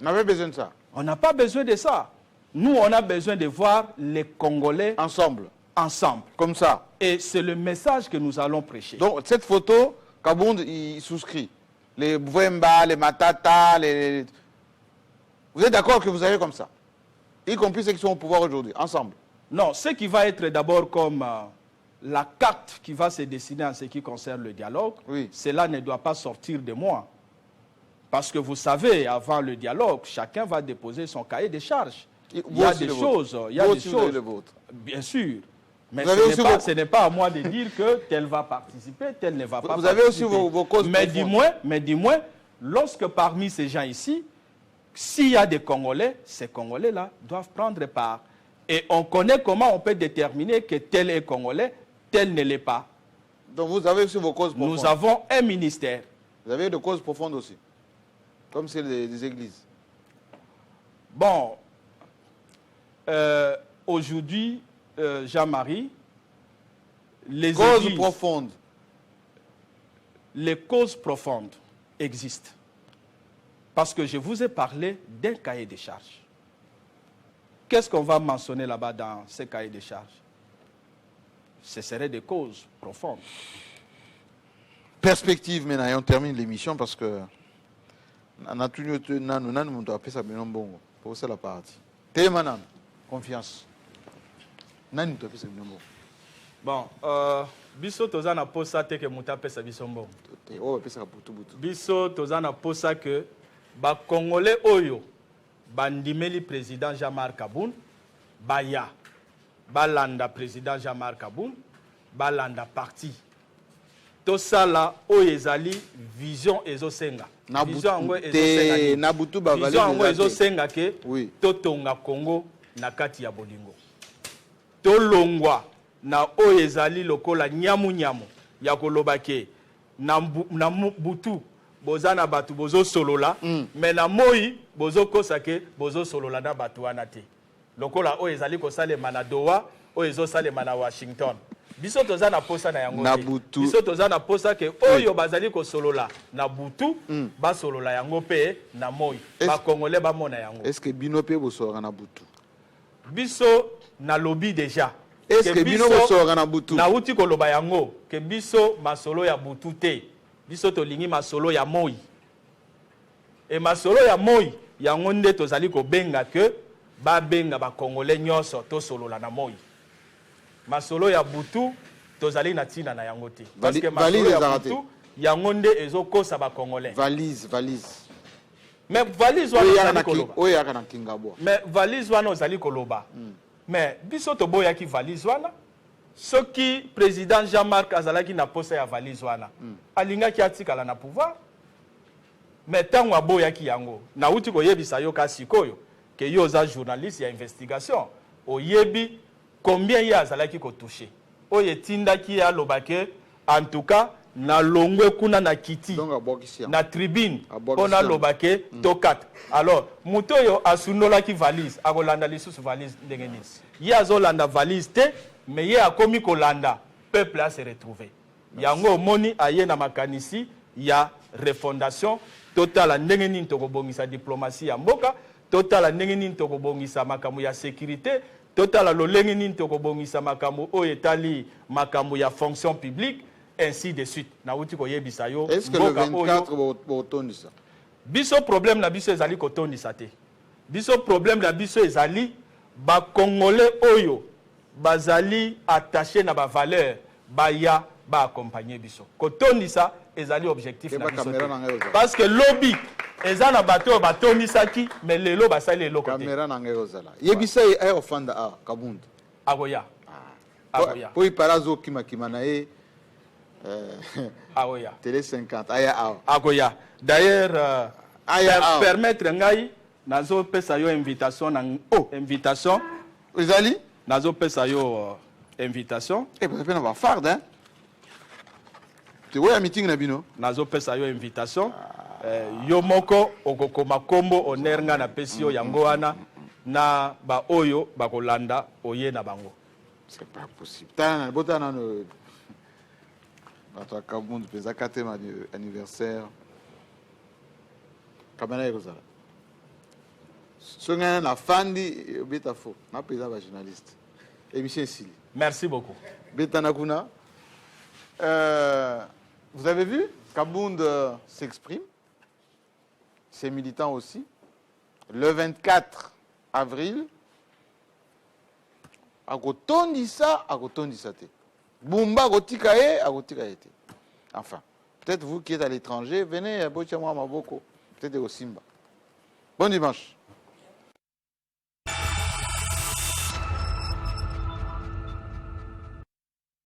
On avait besoin de ça. On n'a pas besoin de ça. Nous, on a besoin de voir les Congolais Ensemble. ensemble. Comme ça. Et c'est le message que nous allons prêcher. Donc, cette photo, Kabound, il souscrit. Les Bouemba, les Matata, Vous êtes d'accord que vous avez comme ça? Y compris ceux qui sont au pouvoir aujourd'hui, ensemble. Non, ce qui va être d'abord comme la carte qui va se dessiner en ce qui concerne le dialogue, Oui. cela ne doit pas sortir de moi. Parce que vous savez, avant le dialogue, chacun va déposer son cahier de charges. Il y a des choses, bien sûr. Mais ce n'est pas à moi de dire que tel va participer, tel ne va pas participer. Vous avez aussi vos causes profondes. Mais dis-moi, lorsque parmi ces gens ici, s'il y a des Congolais, ces Congolais-là doivent prendre part. Et on connaît comment on peut déterminer que tel est Congolais, tel ne l'est pas. Donc vous avez aussi vos causes profondes. Nous avons un ministère. Vous avez des causes profondes aussi, comme celles des églises. Bon, aujourd'hui, Jean-Marie, les causes profondes. Les causes profondes existent. Parce que je vous ai parlé d'un cahier de charges. Qu'est-ce qu'on va mentionner là-bas dans ce cahier de charges? Ce seraient des causes profondes. Perspective, maintenant, et on termine l'émission parce que on a tout pour ça la partie. Télémanan, confiance. Bon, biso tozana posa te ke muta pesa bisombo. Biso tozana posa que ba Congolais oyo bandimeli président Jean-Marc Kaboun baya balanda président Jean-Marc Kaboun balanda parti tosala oyo ezali vision ezosenga vision yango ezosenga ke totonga Congo na kati ya bolingo tolongwa na oyo ezali lokola nyamu nyamu ya koloba ke na butu bozana batu bozo solola mais na moi bozo kosa ke bozo solola na batu wana te lokola oyo ezali kosalema na Doha oyo ezosalema na Washington biso tozana posa na yango te biso tozana posa ke oyo bazali kosolola na butu basolola yango pe na moi ba Congolais bamona yango. Est-ce que bino pe bosora na butu biso na lobby déjà? Est-ce que bino bosora na butu na uti koloba yango ke biso masolo ya butu te biso tolingi masolo ya moi et masolo ya moi yango nde tozali kobenga ke babenga ba Congolais nyonso tosolola na moi masolo ya butu tozali na tina na yango te parce que masolo ya butu yango nde ezokosa ba Congolais valise mais valise wana koloba oyaka na Kingabwa mais valise wana ozali koloba mais biso toboyaki valise wana soki président Jean-Marc azalaki na posa ya valise wana alingaki atikala na pouvoir mais tango aboyaki yango na uti koyebisa yo kasi koyo ke yo za journaliste ya investigation oyebi combien ye azalaki kotouché oyo etindaki ya lobake en tout cas na longwe kuna na kiti na tribune pona lobake to 4 alors muto yo asunolaki valise akolanda lisusu valise ndenge nini ye azolanda valise te mais ye akomi kolanda peuple a se retrouver yango omoni aye na makanisi ya refondation totala ndenge nini tokobongisa diplomatie ya mboka totala ndenge nini tokobongisa makambo ya sécurité totala lolenge nini tokobongisa makambo oyo etali makambo ya fonction publique ainsi de suite na uti koyebisa yo est-ce que le 24 botondisa biso problème na biso ezali kotondisa te biso problème na biso ezali ba Congolais oyo bazali attaché na ba valeur baya ba accompagner biso kotondisa ezali objectif na biso parce que lobby ezana bato batondisaki mais lelo basali eloko te caméra na ngezala yebisa ay ofanda a Kabunda agoya po iparazo kima na e agoya télé 50 aya agoya d'ailleurs permettre ngai nazo pesa yo invitation na invitation ezali nazo pesa yo invitation parce que na ba fard hein te woya meeting na bino nazo pesa yo invitation yo moko okokoma kombo onernga na pesi yo yango wana na ba oyo bakolanda oye na bango. C'est pas possible. Tana botana no bato Kabunda pesa 4e anniversaire kamana yozala songa na fandi beta fo na pesa ba journaliste émission Sili. Merci beaucoup. Betana kuna vous avez vu Kabunda s'exprime, ses militants aussi. Le 24 avril, akotondisa te. Bumba akotika ye te. Enfin, peut-être vous qui êtes à l'étranger, venez, bocha moi maboko, peut-être au Simba. Bon dimanche.